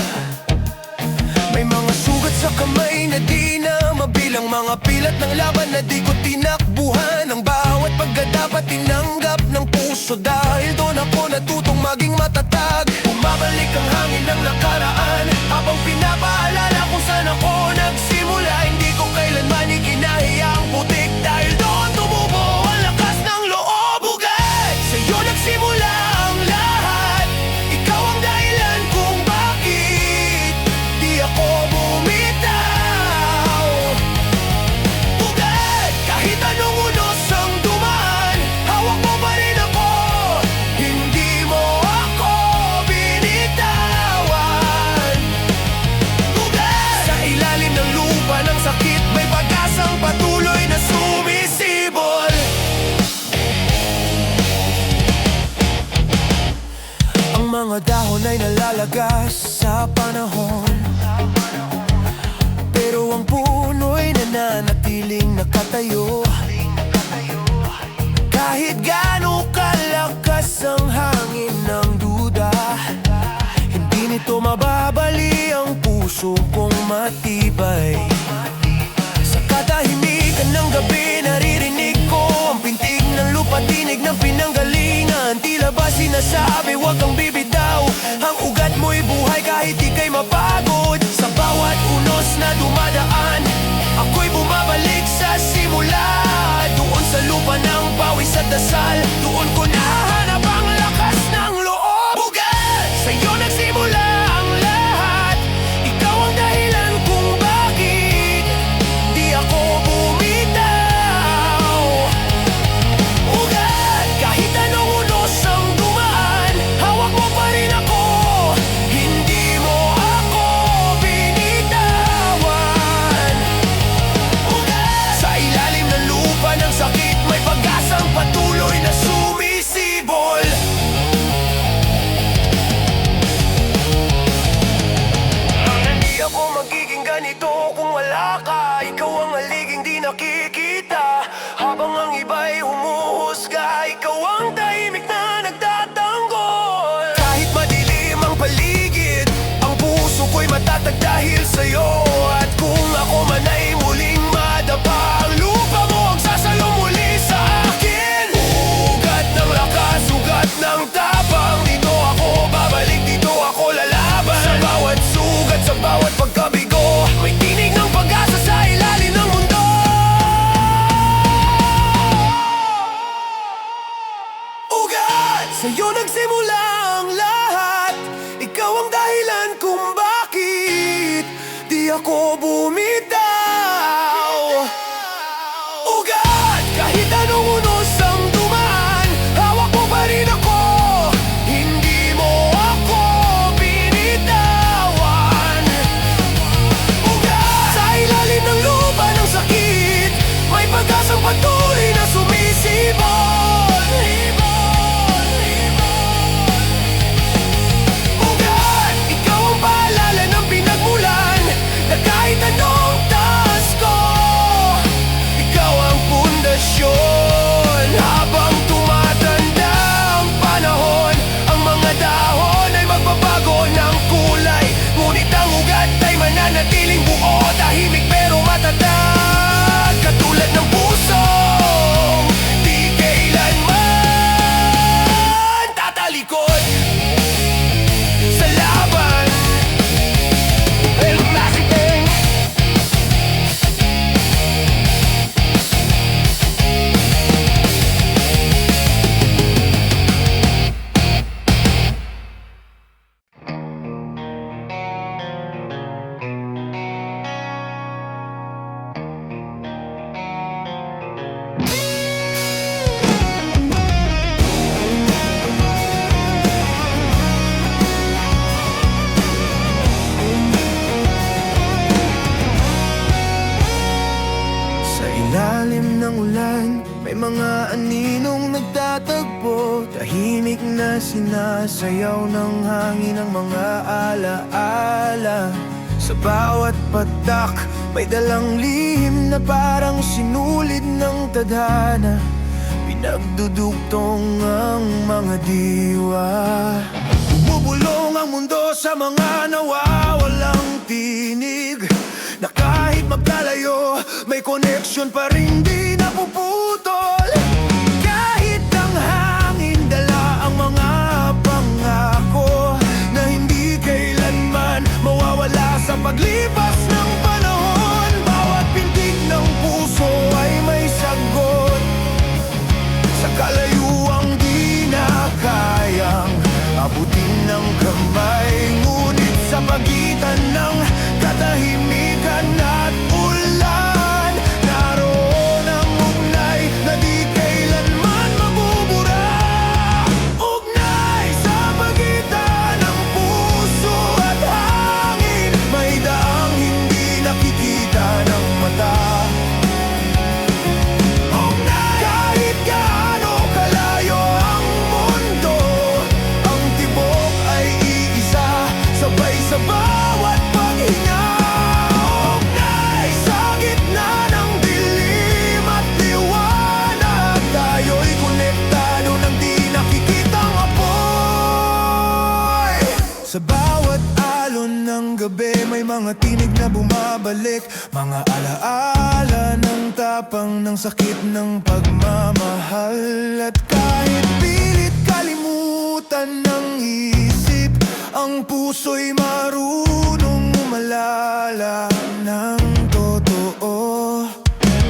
May mga sugat sa kamay na di na mabilang, mga pilat ng laban na di ko tinakbuhan. Ang bawat pagkadapat tinanggap ng puso, dahil doon ako natutong maging matatag. Bumabalik ang hangin ng nakaraan, habang pinapaalala kung saan ako nagsimula. Hindi ko kailanman ikinahiya ang putik, dahil doon tumubo ang lakas ng loob. Ugat, sa'yo nagsimula ang lahat. Ikaw ang dahilan kung bakit di ako bumitaw. Ugat, kahit anong unos ang dumaan, hawak mo pa rin ako, hindi mo ako binitawan. Ugat, sa ilalim ng lupa ng sakit, may pag-asang patuloy na sumisibol. Ang mga dahon ay nalalagas sa panahon, pero ang puno'y nananatiling nakatayo. Kahit gaano kalakas ang hangin ng duda, hindi nito mababali ang puso kong matibay. Sa katahimikan ng gabi, naririnig ko ang pintig ng lupa, tinig ng pinanggalingan. Tila ba sinasabi, huwag kang bibitaw, ang ugat mo'y buhay kahit ika'y mapagod. Sa bawat unos na dumadaan, ako'y bumabalik sa simula. Doon sa lupa ng pawis at dasal, doon ko nahanap ang lakas ng loob. Ugat, sa'yo nagsimula ang lahat. Ikaw ang dahilan kung bakit di ako bumitaw. Ugat, kahit anong unos ang dumaan, hawak mo pa rin ako, hindi mo ako binitawan. Ugat, sa ilalim ng lupa ng sakit, may pag-asang patuloy na sumisibol. Hindi ako magiging ganito kung wala ka. Ikaw ang haliging di nakikita, habang ang iba'y humuhusga, ikaw ang tahimik na nagtatanggol. Kahit madilim ang paligid, ang puso ko'y matatag dahil sa'yo. At kung ako man ay muling madapa, ang lupa mo ang sasalo muli sa akin. Ugat ng lakas, ugat ng tapang, dito ako babalik, dito ako lalaban. Sa bawat sugat, sa bawat pagkabigo, may tinig ng pag-asa sa ilalim ng mundo. Ugat, sa'yo nagsimula ang lahat. Ikaw ang dahilan kung bakit di ako bumitaw. Ugat, kahit anong unos ang dumaan, hawak mo pa rin ako, hindi mo ako binitawan. Ugat, sa ilalim ng lupa ng sakit, may pag-asang patuloy na sumisibol. sinasayaw ng hangin ang mga alaala. Sa bawat patak, may dalang lihim na parang sinulid ng tadhana. Pinagdudugtong ang mga diwa. Bumubulong ang mundo sa mga nawawalang tinig, na kahit magkalayo, may connection pa rin di napuputol. Kahit ang hangin dala ang mga pangako na hindi kailanman mawawala sa paglipas ng panahon. Bawat pintig ng puso ay may sagot sa kalayuang di na kayang abutin ng kamay. Ngunit sa pagitan ng katahimikan at ulan, naroon ang ugnay na di kailanman mabubura. Ugnay sa pagitan ng puso at hangin, may daang hindi nakikita ng mata. Kahit gaano kalayo ang mundo, ang tibok ay iisa, sabay sa bawat paghinga. Ugnay sa gitna ng dilim at liwanag, tayo'y konektado ng di nakikitang apoy. Sa bawat alon ng gabi, may mga tinig na bumabalik, mga alaala ng tapang ng sakit ng pagmamahal. At kahit pilit kalimutan ng isip, ang puso'y marunong umalala ng totoo.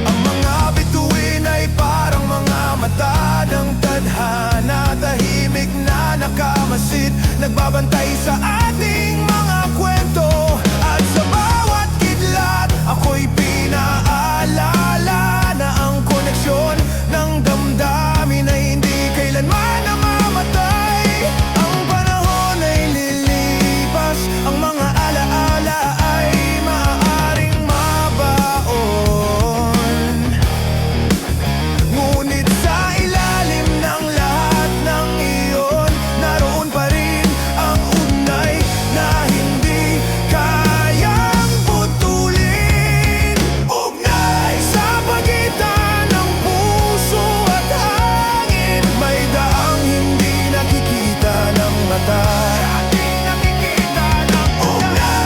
Ang mga bituin ay parang mga mata ng tadhana, tahimik na nakamasid, nagbabantay sa ating mga kwento. At sa bawat kidlat, ako'y pinaalala na ang koneksyon ng damdamin ay hindi kailanman namamatay. Ang panahon ay lilipas, ang mga alaala ay maaaring mabaon. Ngunit sa ilalim ng lahat ng iyon, naroon pa rin ang ugnay na hindi kayang putulin. Ugnay sa pagitan ng puso at hangin, may daang hindi nakikita ng mata.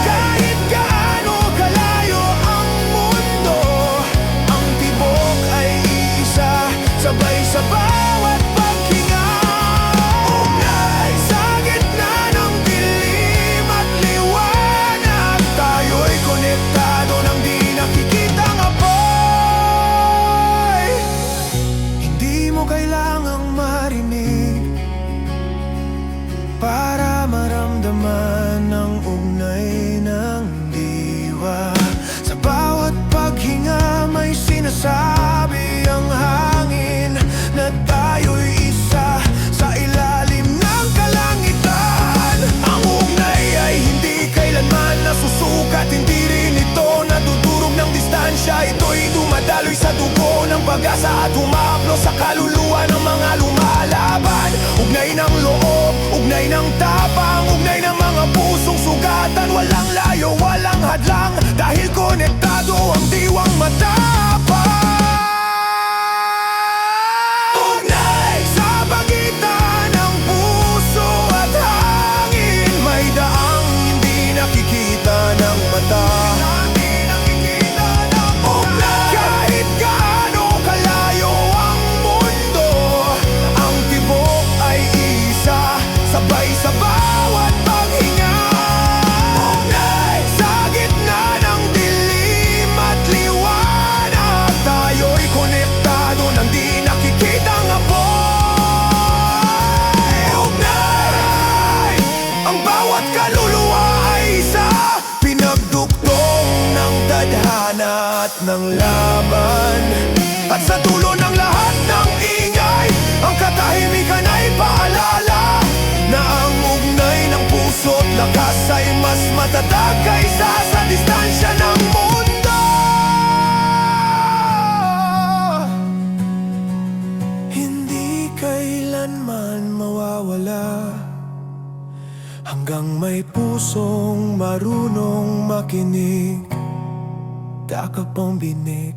Kahit gaano kalayo ang mundo, ang tibok ay iisa, sabay sa bawat paghinga. Ugnay sa gitna ng dilim at liwanag, tayo'y konektado ng di nakikitang apoy. Hindi mo kailangang marinig para maramdaman ang ugnay ng diwa. Sa bawat paghinga, may sinasabi ang hangin na tayo'y isa sa ilalim ng kalangitan. Ang ugnay ay hindi kailanman nasusukat, hindi rin ito nadudurog ng distansya. Ito'y dumadaloy sa dugo ng pag-asa at humaplo sa kaluluwa ng mga lumalaban. Ugnay ng loob, ugnay ng tapang, ugnay ng mga pusong sugatan. Walang layo, walang hadlang, dahil konektado ang diwang matapang. Ugnay sa pagitan ng puso at hangin, may daang hindi nakikita ng mata. Kahit gaano kalayo ang mundo, ang tibok ay isa, sabay sa bawat paghinga. Ugnay sa gitna ng dilim at liwanag, tayo'y konektado ng di nakikitang apoy. Ugnay, ang bawat kaluluwa ay isa, pinagdugtong ng tadhana at ng laban. At sa dulo ng lahat ng ingay, ang katahimikan ay paalala na ang ugnay ng puso't lakas ay mas matatag kaysa sa distansya ng mundo. Hindi kailan kailanman mawawala, hanggang may pusong marunong makinig, dakap ang binig.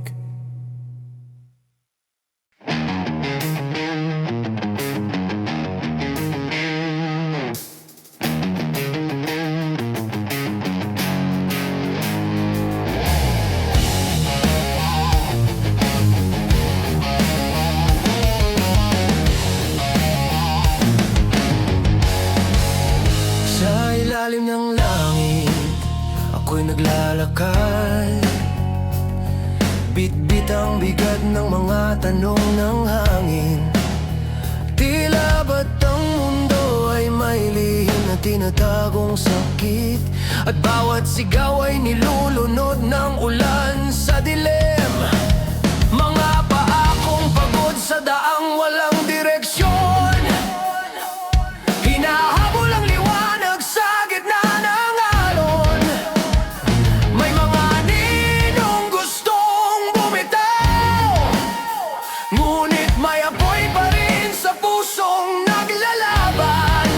Sa ilalim ng langit, ako'y naglalakad. Bitbit ang bigat ng mga tanong ng hangin. Tila ba't ang mundo ay may lihim na tinatagong sakit, at bawat sigaw ay nilulunod ng ulan sa dilim. Mga paakong pagod sa daang walang direksyon, hinahabol ang liwanag sa gitna ng alon. May mga ninong gustong bumitaw, ngunit may apoy pa rin sa pusong naglalaban.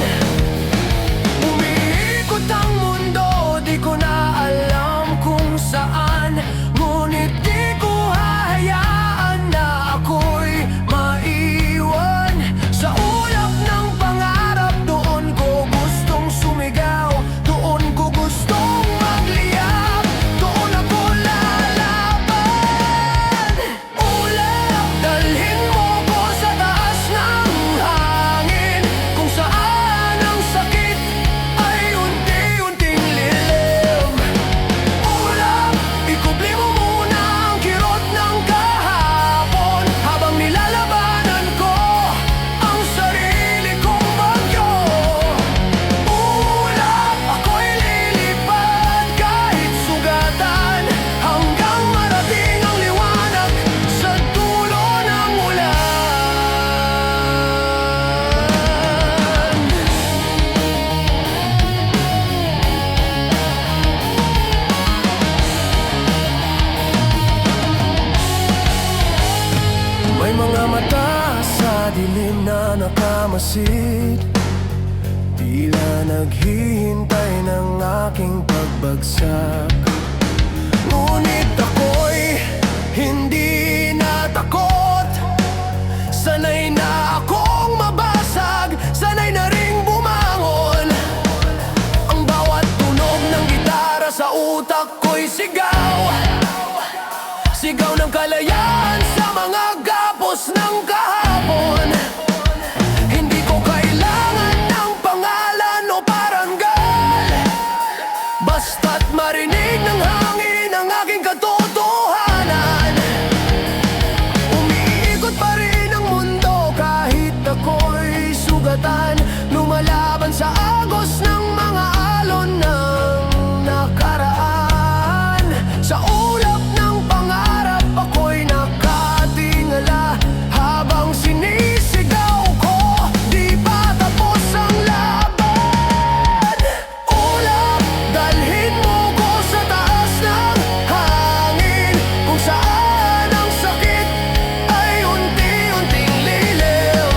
Umiikot ang mundo, di ko na alam kung saan, ngunit di ko hahayaan na ako'y maiwan. Sa ulap ng pangarap, doon ko gustong sumigaw, doon ko gustong magliyak, doon ako lalaban. Ulap, dalhin mo ko sa taas ng hangin, kung saan ang sakit ay unti-unting lilim. Ulap, ikubli mo muna ang kirot ng kahapon, habang nilalabanan ko ang sarili kong bagyo. Ulap, ako'y lilipad kahit sugatan, hanggang marating ang liwanag sa dulo ng ulan. May mga mata sa dilim na nakamasid, tila naghihintay ng aking pagbagsak. Ngunit ako'y hindi natakot. Sanay na akong mabasag, sanay na ring bumangon. Ang bawat tunog ng gitara sa utak ko'y sigaw, sigaw ng kalayaan sa mga gapos ng kahapon. Hindi ko kailangan ng pangalan o parangal, basta't marinig ng hangin ang aking katotohanan. Umiikot pa rin ang mundo kahit ako'y sugatan, lumalaban sa agos ng mga alon ng nakaraan. Sa ulap ng pangarap, ako'y nakatingala, habang sinisigaw ko, di pa tapos ang laban. Ulap, dalhin mo ko sa taas ng hangin, kung saan ang sakit ay unti-unting lilim.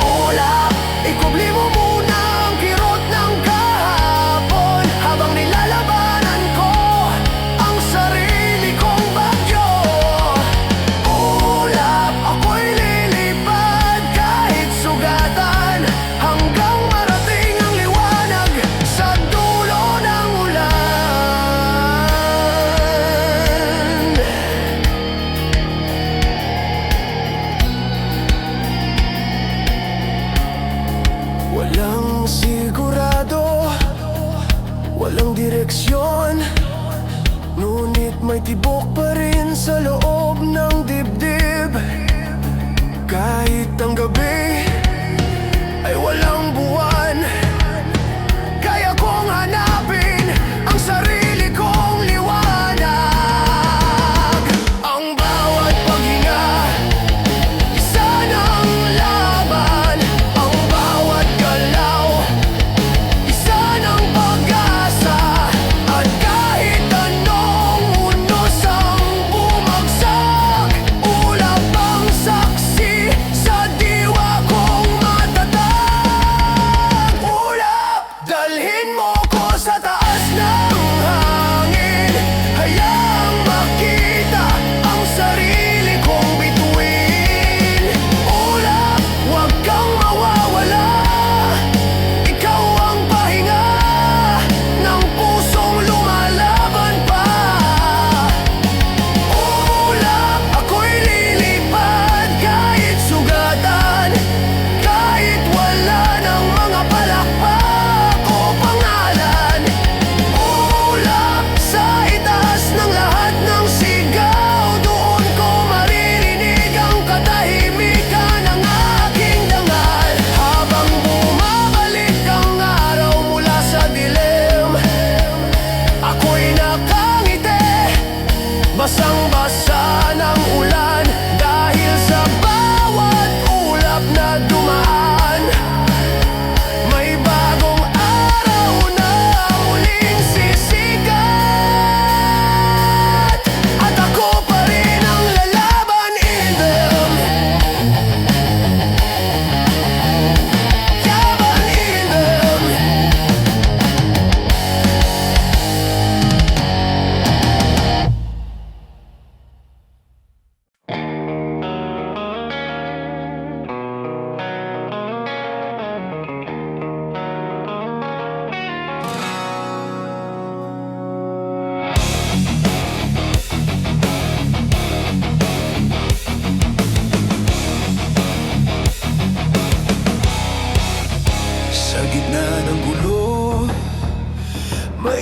Ulap, ikubli mo muna ang kirot ng kahapon, habang nilalabanan ko ang sarili kong bagyo. Ulap, ako'y lilipad kahit sugatan, hanggang marating ang liwanag sa dulo ng ulan. Walang sigurado, walang direksyon, ngunit may tibok pa rin sa loob ng dibdib. Kahit ang gabi ay walang buwan, kaya kong hanapin ang sarili kong liwanag. Ang bawat paghinga, isa ng laban. Ang bawat galaw, isa ng pag-asa. At kahit anong unos ang bumagsak, ulap ang saksi sa diwa ko.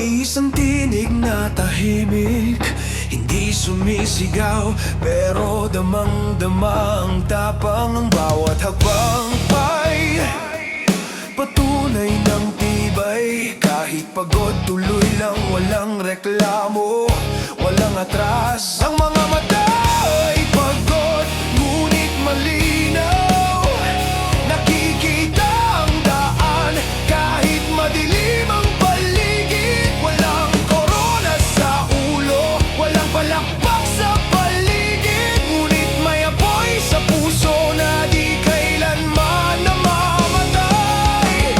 May isang tinig na tahimik, hindi sumisigaw, pero damang-dama ang tapang. Ang bawat hakbang pa'y patunay ng tibay. Kahit pagod, tuloy lang, walang reklamo, walang atras. Ang mga mata ay pagod, ngunit malinaw. Nakikita ang daan, kahit madilim ang paligid. Walang korona sa ulo, walang palakpak sa paligid. Ngunit may apoy sa puso na di kailanman namamatay.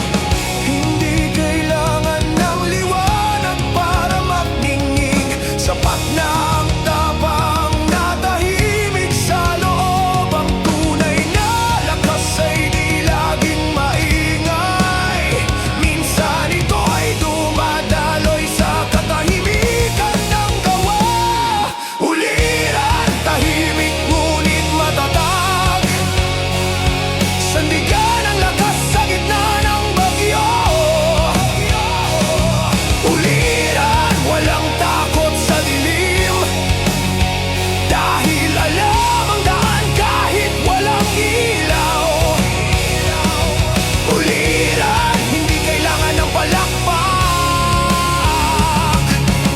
Hindi kailangan ng liwanag para magningning. Sapat na ang tapang na tahimik sa loob. Ang tunay na lakas ay di laging maingay. Minsan ito ay dumadaloy sa katahimikan ng gawa. Uliran, tahimik ngunit matatag. Sandigan ang lakas sa gitna ng bagyo. Uliran, walang takot sa dilim, dahil alam ang daan kahit walang ilaw. Uliran, hindi kailangan ng palakpak.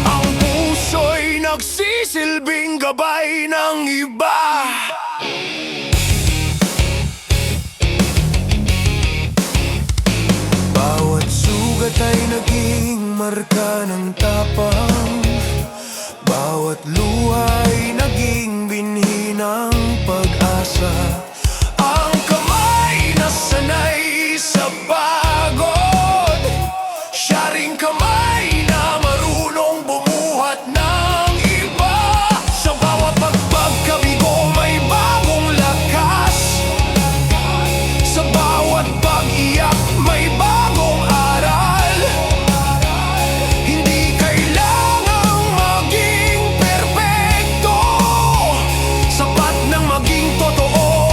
Ang puso'y nagsisilbing gabay ng iba. Bawat sugat ay naging marka ng tapang. Bawat luha ay naging binhi ng pag-asa. Ang kamay na sanay sa pagod, siya ring kamay na marunong bumuhat ng iba. Sa bawat pagpagkabigo may bagong lakas. Sa bawat pag-iyak may bagong aral. Hindi kailangang maging perpekto, sapat nang maging totoo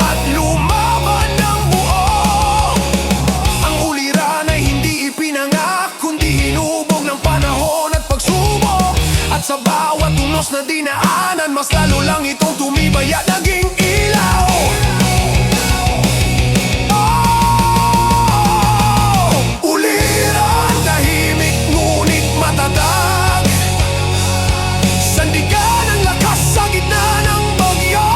at lumaban ng buo. Ang uliran ay hindi ipinangak, kundi hinubog ng panahon at pagsubok. At sa bawat unos na dinaanan, mas lalo lang itong tumibay at naging ilaw. Uliran, tahimik ngunit matatag. Sandigan ang lakas sa gitna ng bagyo.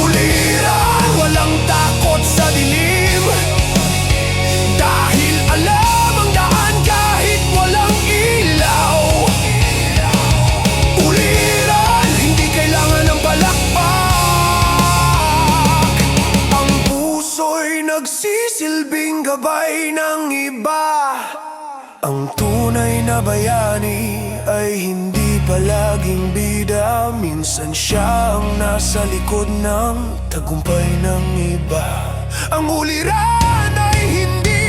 Uliran, walang takot sa dilim, dahil alam ang daan kahit walang ilaw. Uliran, hindi kailangan ng palakpak. Ang puso'y nagsisilbing gabay ng iba. Ang tunay na bayani ay hindi palaging bida. Minsan siya ang nasa likod ng tagumpay ng iba. Ang uliran ay hindi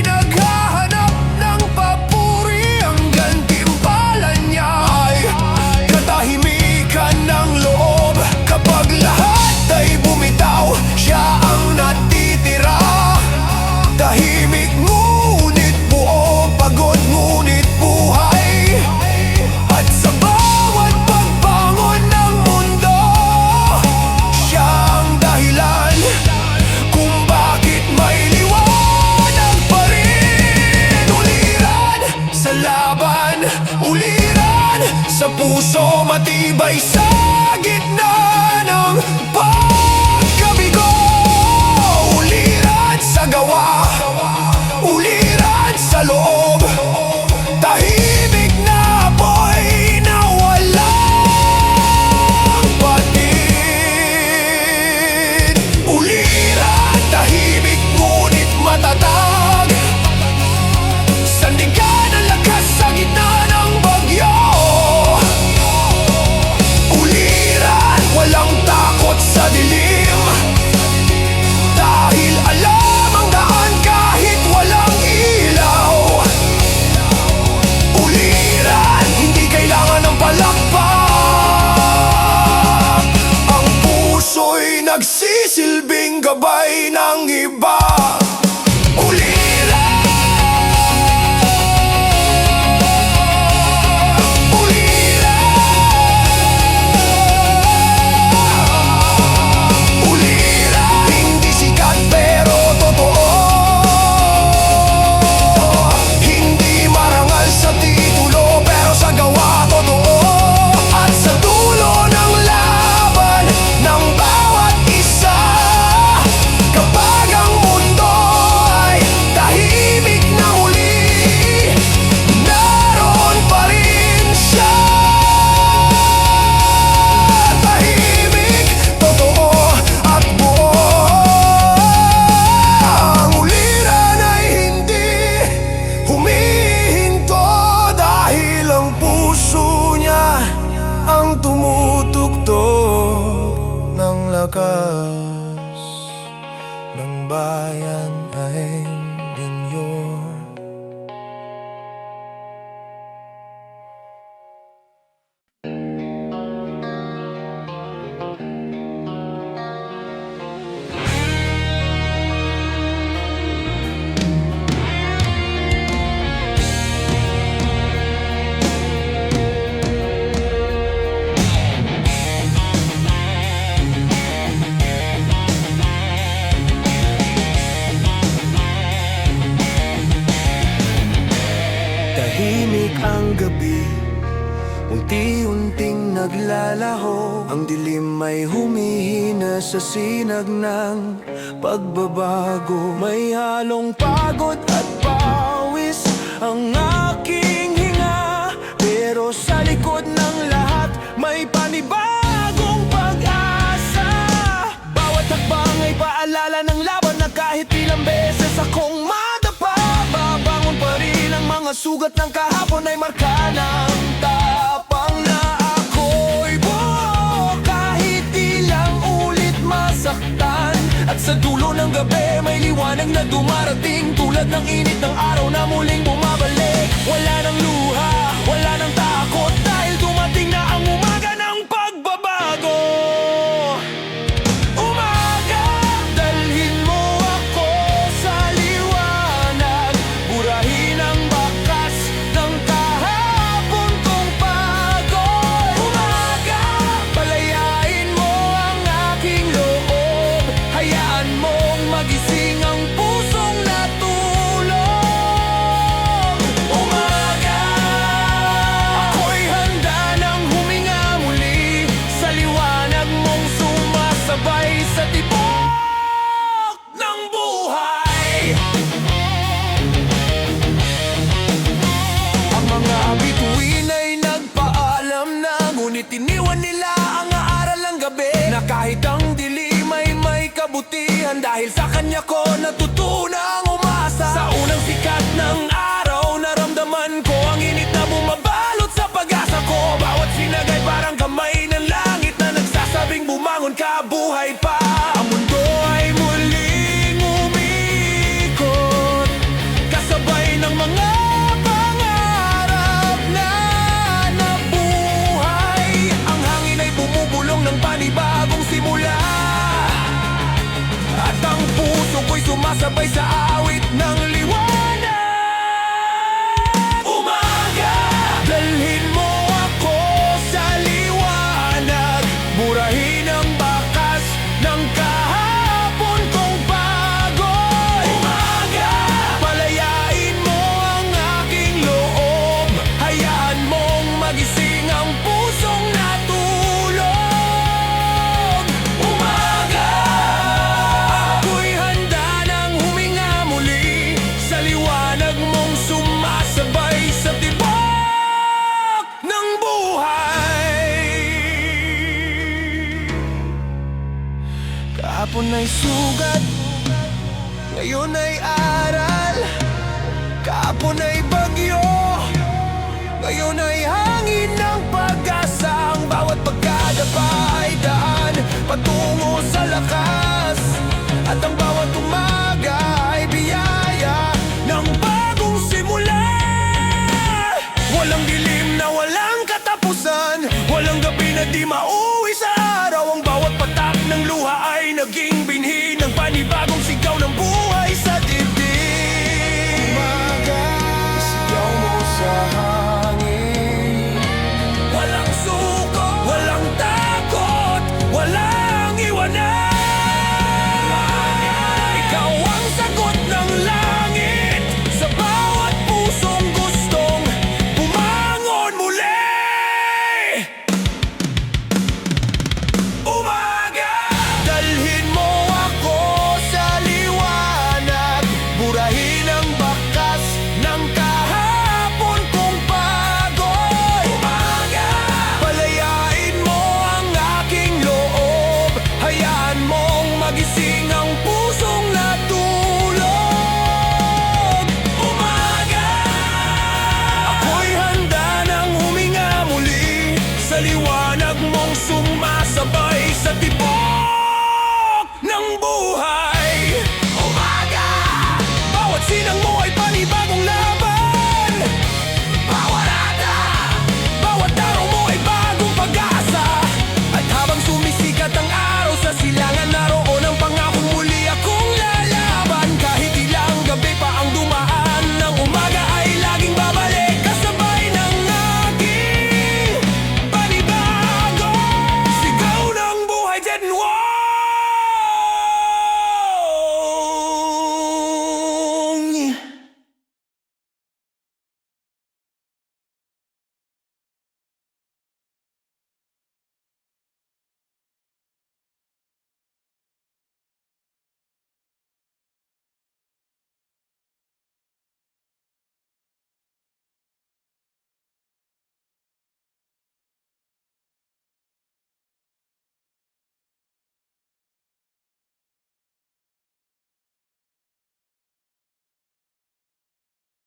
naghahanap ng papuri. Ang gantimpala niya ay katahimikan ng loob. Kapag lahat ay bumitaw, siya ang natitira. Tahimik ngunit buo, pagod ngunit buhay. At sa bawat pagbangon ng mundo, siya ang dahilan kung bakit may liwanag pa rin. Uliran sa laban, uliran sa puso, matibay sa gitna ng pagkabigo. Uliran sa gawa, uliran sa loob, tahimik na apoy na walang patid. Uliran, tahimik ngunit matatag. Sandigan ang lakas sa gitna ng bagyo. Uliran, walang takot sa dilim, dahil alam ang daan kahit walang ilaw. Uliran, hindi kailangan ng palakpak. Ang puso'y nagsisilbing gabay ng iba. Uliran, bayan ay inyo. Tahimik ang gabi, unti-unting naglalaho. Ang dilim ay humihina sa sinag ng pagbabago. May halong pagod at pawis ang aking hinga, pero sa likod ng lahat may panibagong pag-asa. Bawat hakbang ay paalala ng laban na kahit ilang beses akong madapa, babangon pa rin. Ang mga sugat ng kahapon ay marka ng tapang na ako'y buo kahit ilang ulit masaktan. At sa dulo ng gabi may liwanag na dumarating, tulad ng init ng araw na muling bumabalik. Wala nang luha, wala nang takot, dahil dumating na ang umaga ng pagbabago. Umaga, dalhin mo ako sa liwanag, burahin ang bakas ng kahapon kong pagod. Umaga, palayain mo ang aking loob, hayaan mong magising ang pusong natulog. Umaga, ako'y handa ng huminga muli sa liwanag mong sumasabay sa tibok ng buhay. Ang mga bituin ay nagpaalam na, ngunit iniwan nila ang aaral ng gabi, na kahit ang dilim ay may kabutihan, dahil sa kanya ko natutunang umasa. Sa unang sikat ng araw naramdaman ko ang init na bumabalot sa pag-asa ko. Bawat sinag ay parang kamay ng langit na nagsasabing bumangon ka, buhay pa. Ang mundo ay muling umikot, kasabay ng mga pangarap na nabuhay. Ang hangin ay bumubulong ng panibagong simula, at ang puso ko'y sumasabay sa awit ng liwanag. Umaga, dalhin mo ako sa liwanag, burahin ang bakas ng kahapon kong pagod. Umaga, palayain mo ang aking loob, hayaan mong magising ang pusong natulog. Umaga, ako'y handa ng huminga muli sa liwanag mong sumasabay sa tibok ng buhay. Kahapon ay sugat, ngayon ay aral. Kahapon ay bagyo, ngayon ay hangin ng pag-asa. Ang bawat pagkadapa ay daan patungo sa lakas, at ang bawat umaga ay biyaya ng bagong simula. Walang dilim na walang katapusan, walang gabi na di mauwi sa araw. Ang bawat patak ng luha ay naging binhi ng panibagong sigaw ng buhay sa dibdib. Umaga, sigaw mo sa hangin, walang suko, walang takot, walang iwanan. Ikaw ang sagot ng langit sa bawat pusong gustong bumangon muli. Umaga, dalhin mo ako sa liwanag, burahin ang bakas ng kahapon kong pagod. Umaga, palayain mo ang aking loob, hayaan mong magising ang pusong natulog. Umaga, ako'y handa ng huminga muli sa liwanag mong sumasabay sa tibok ng buhay.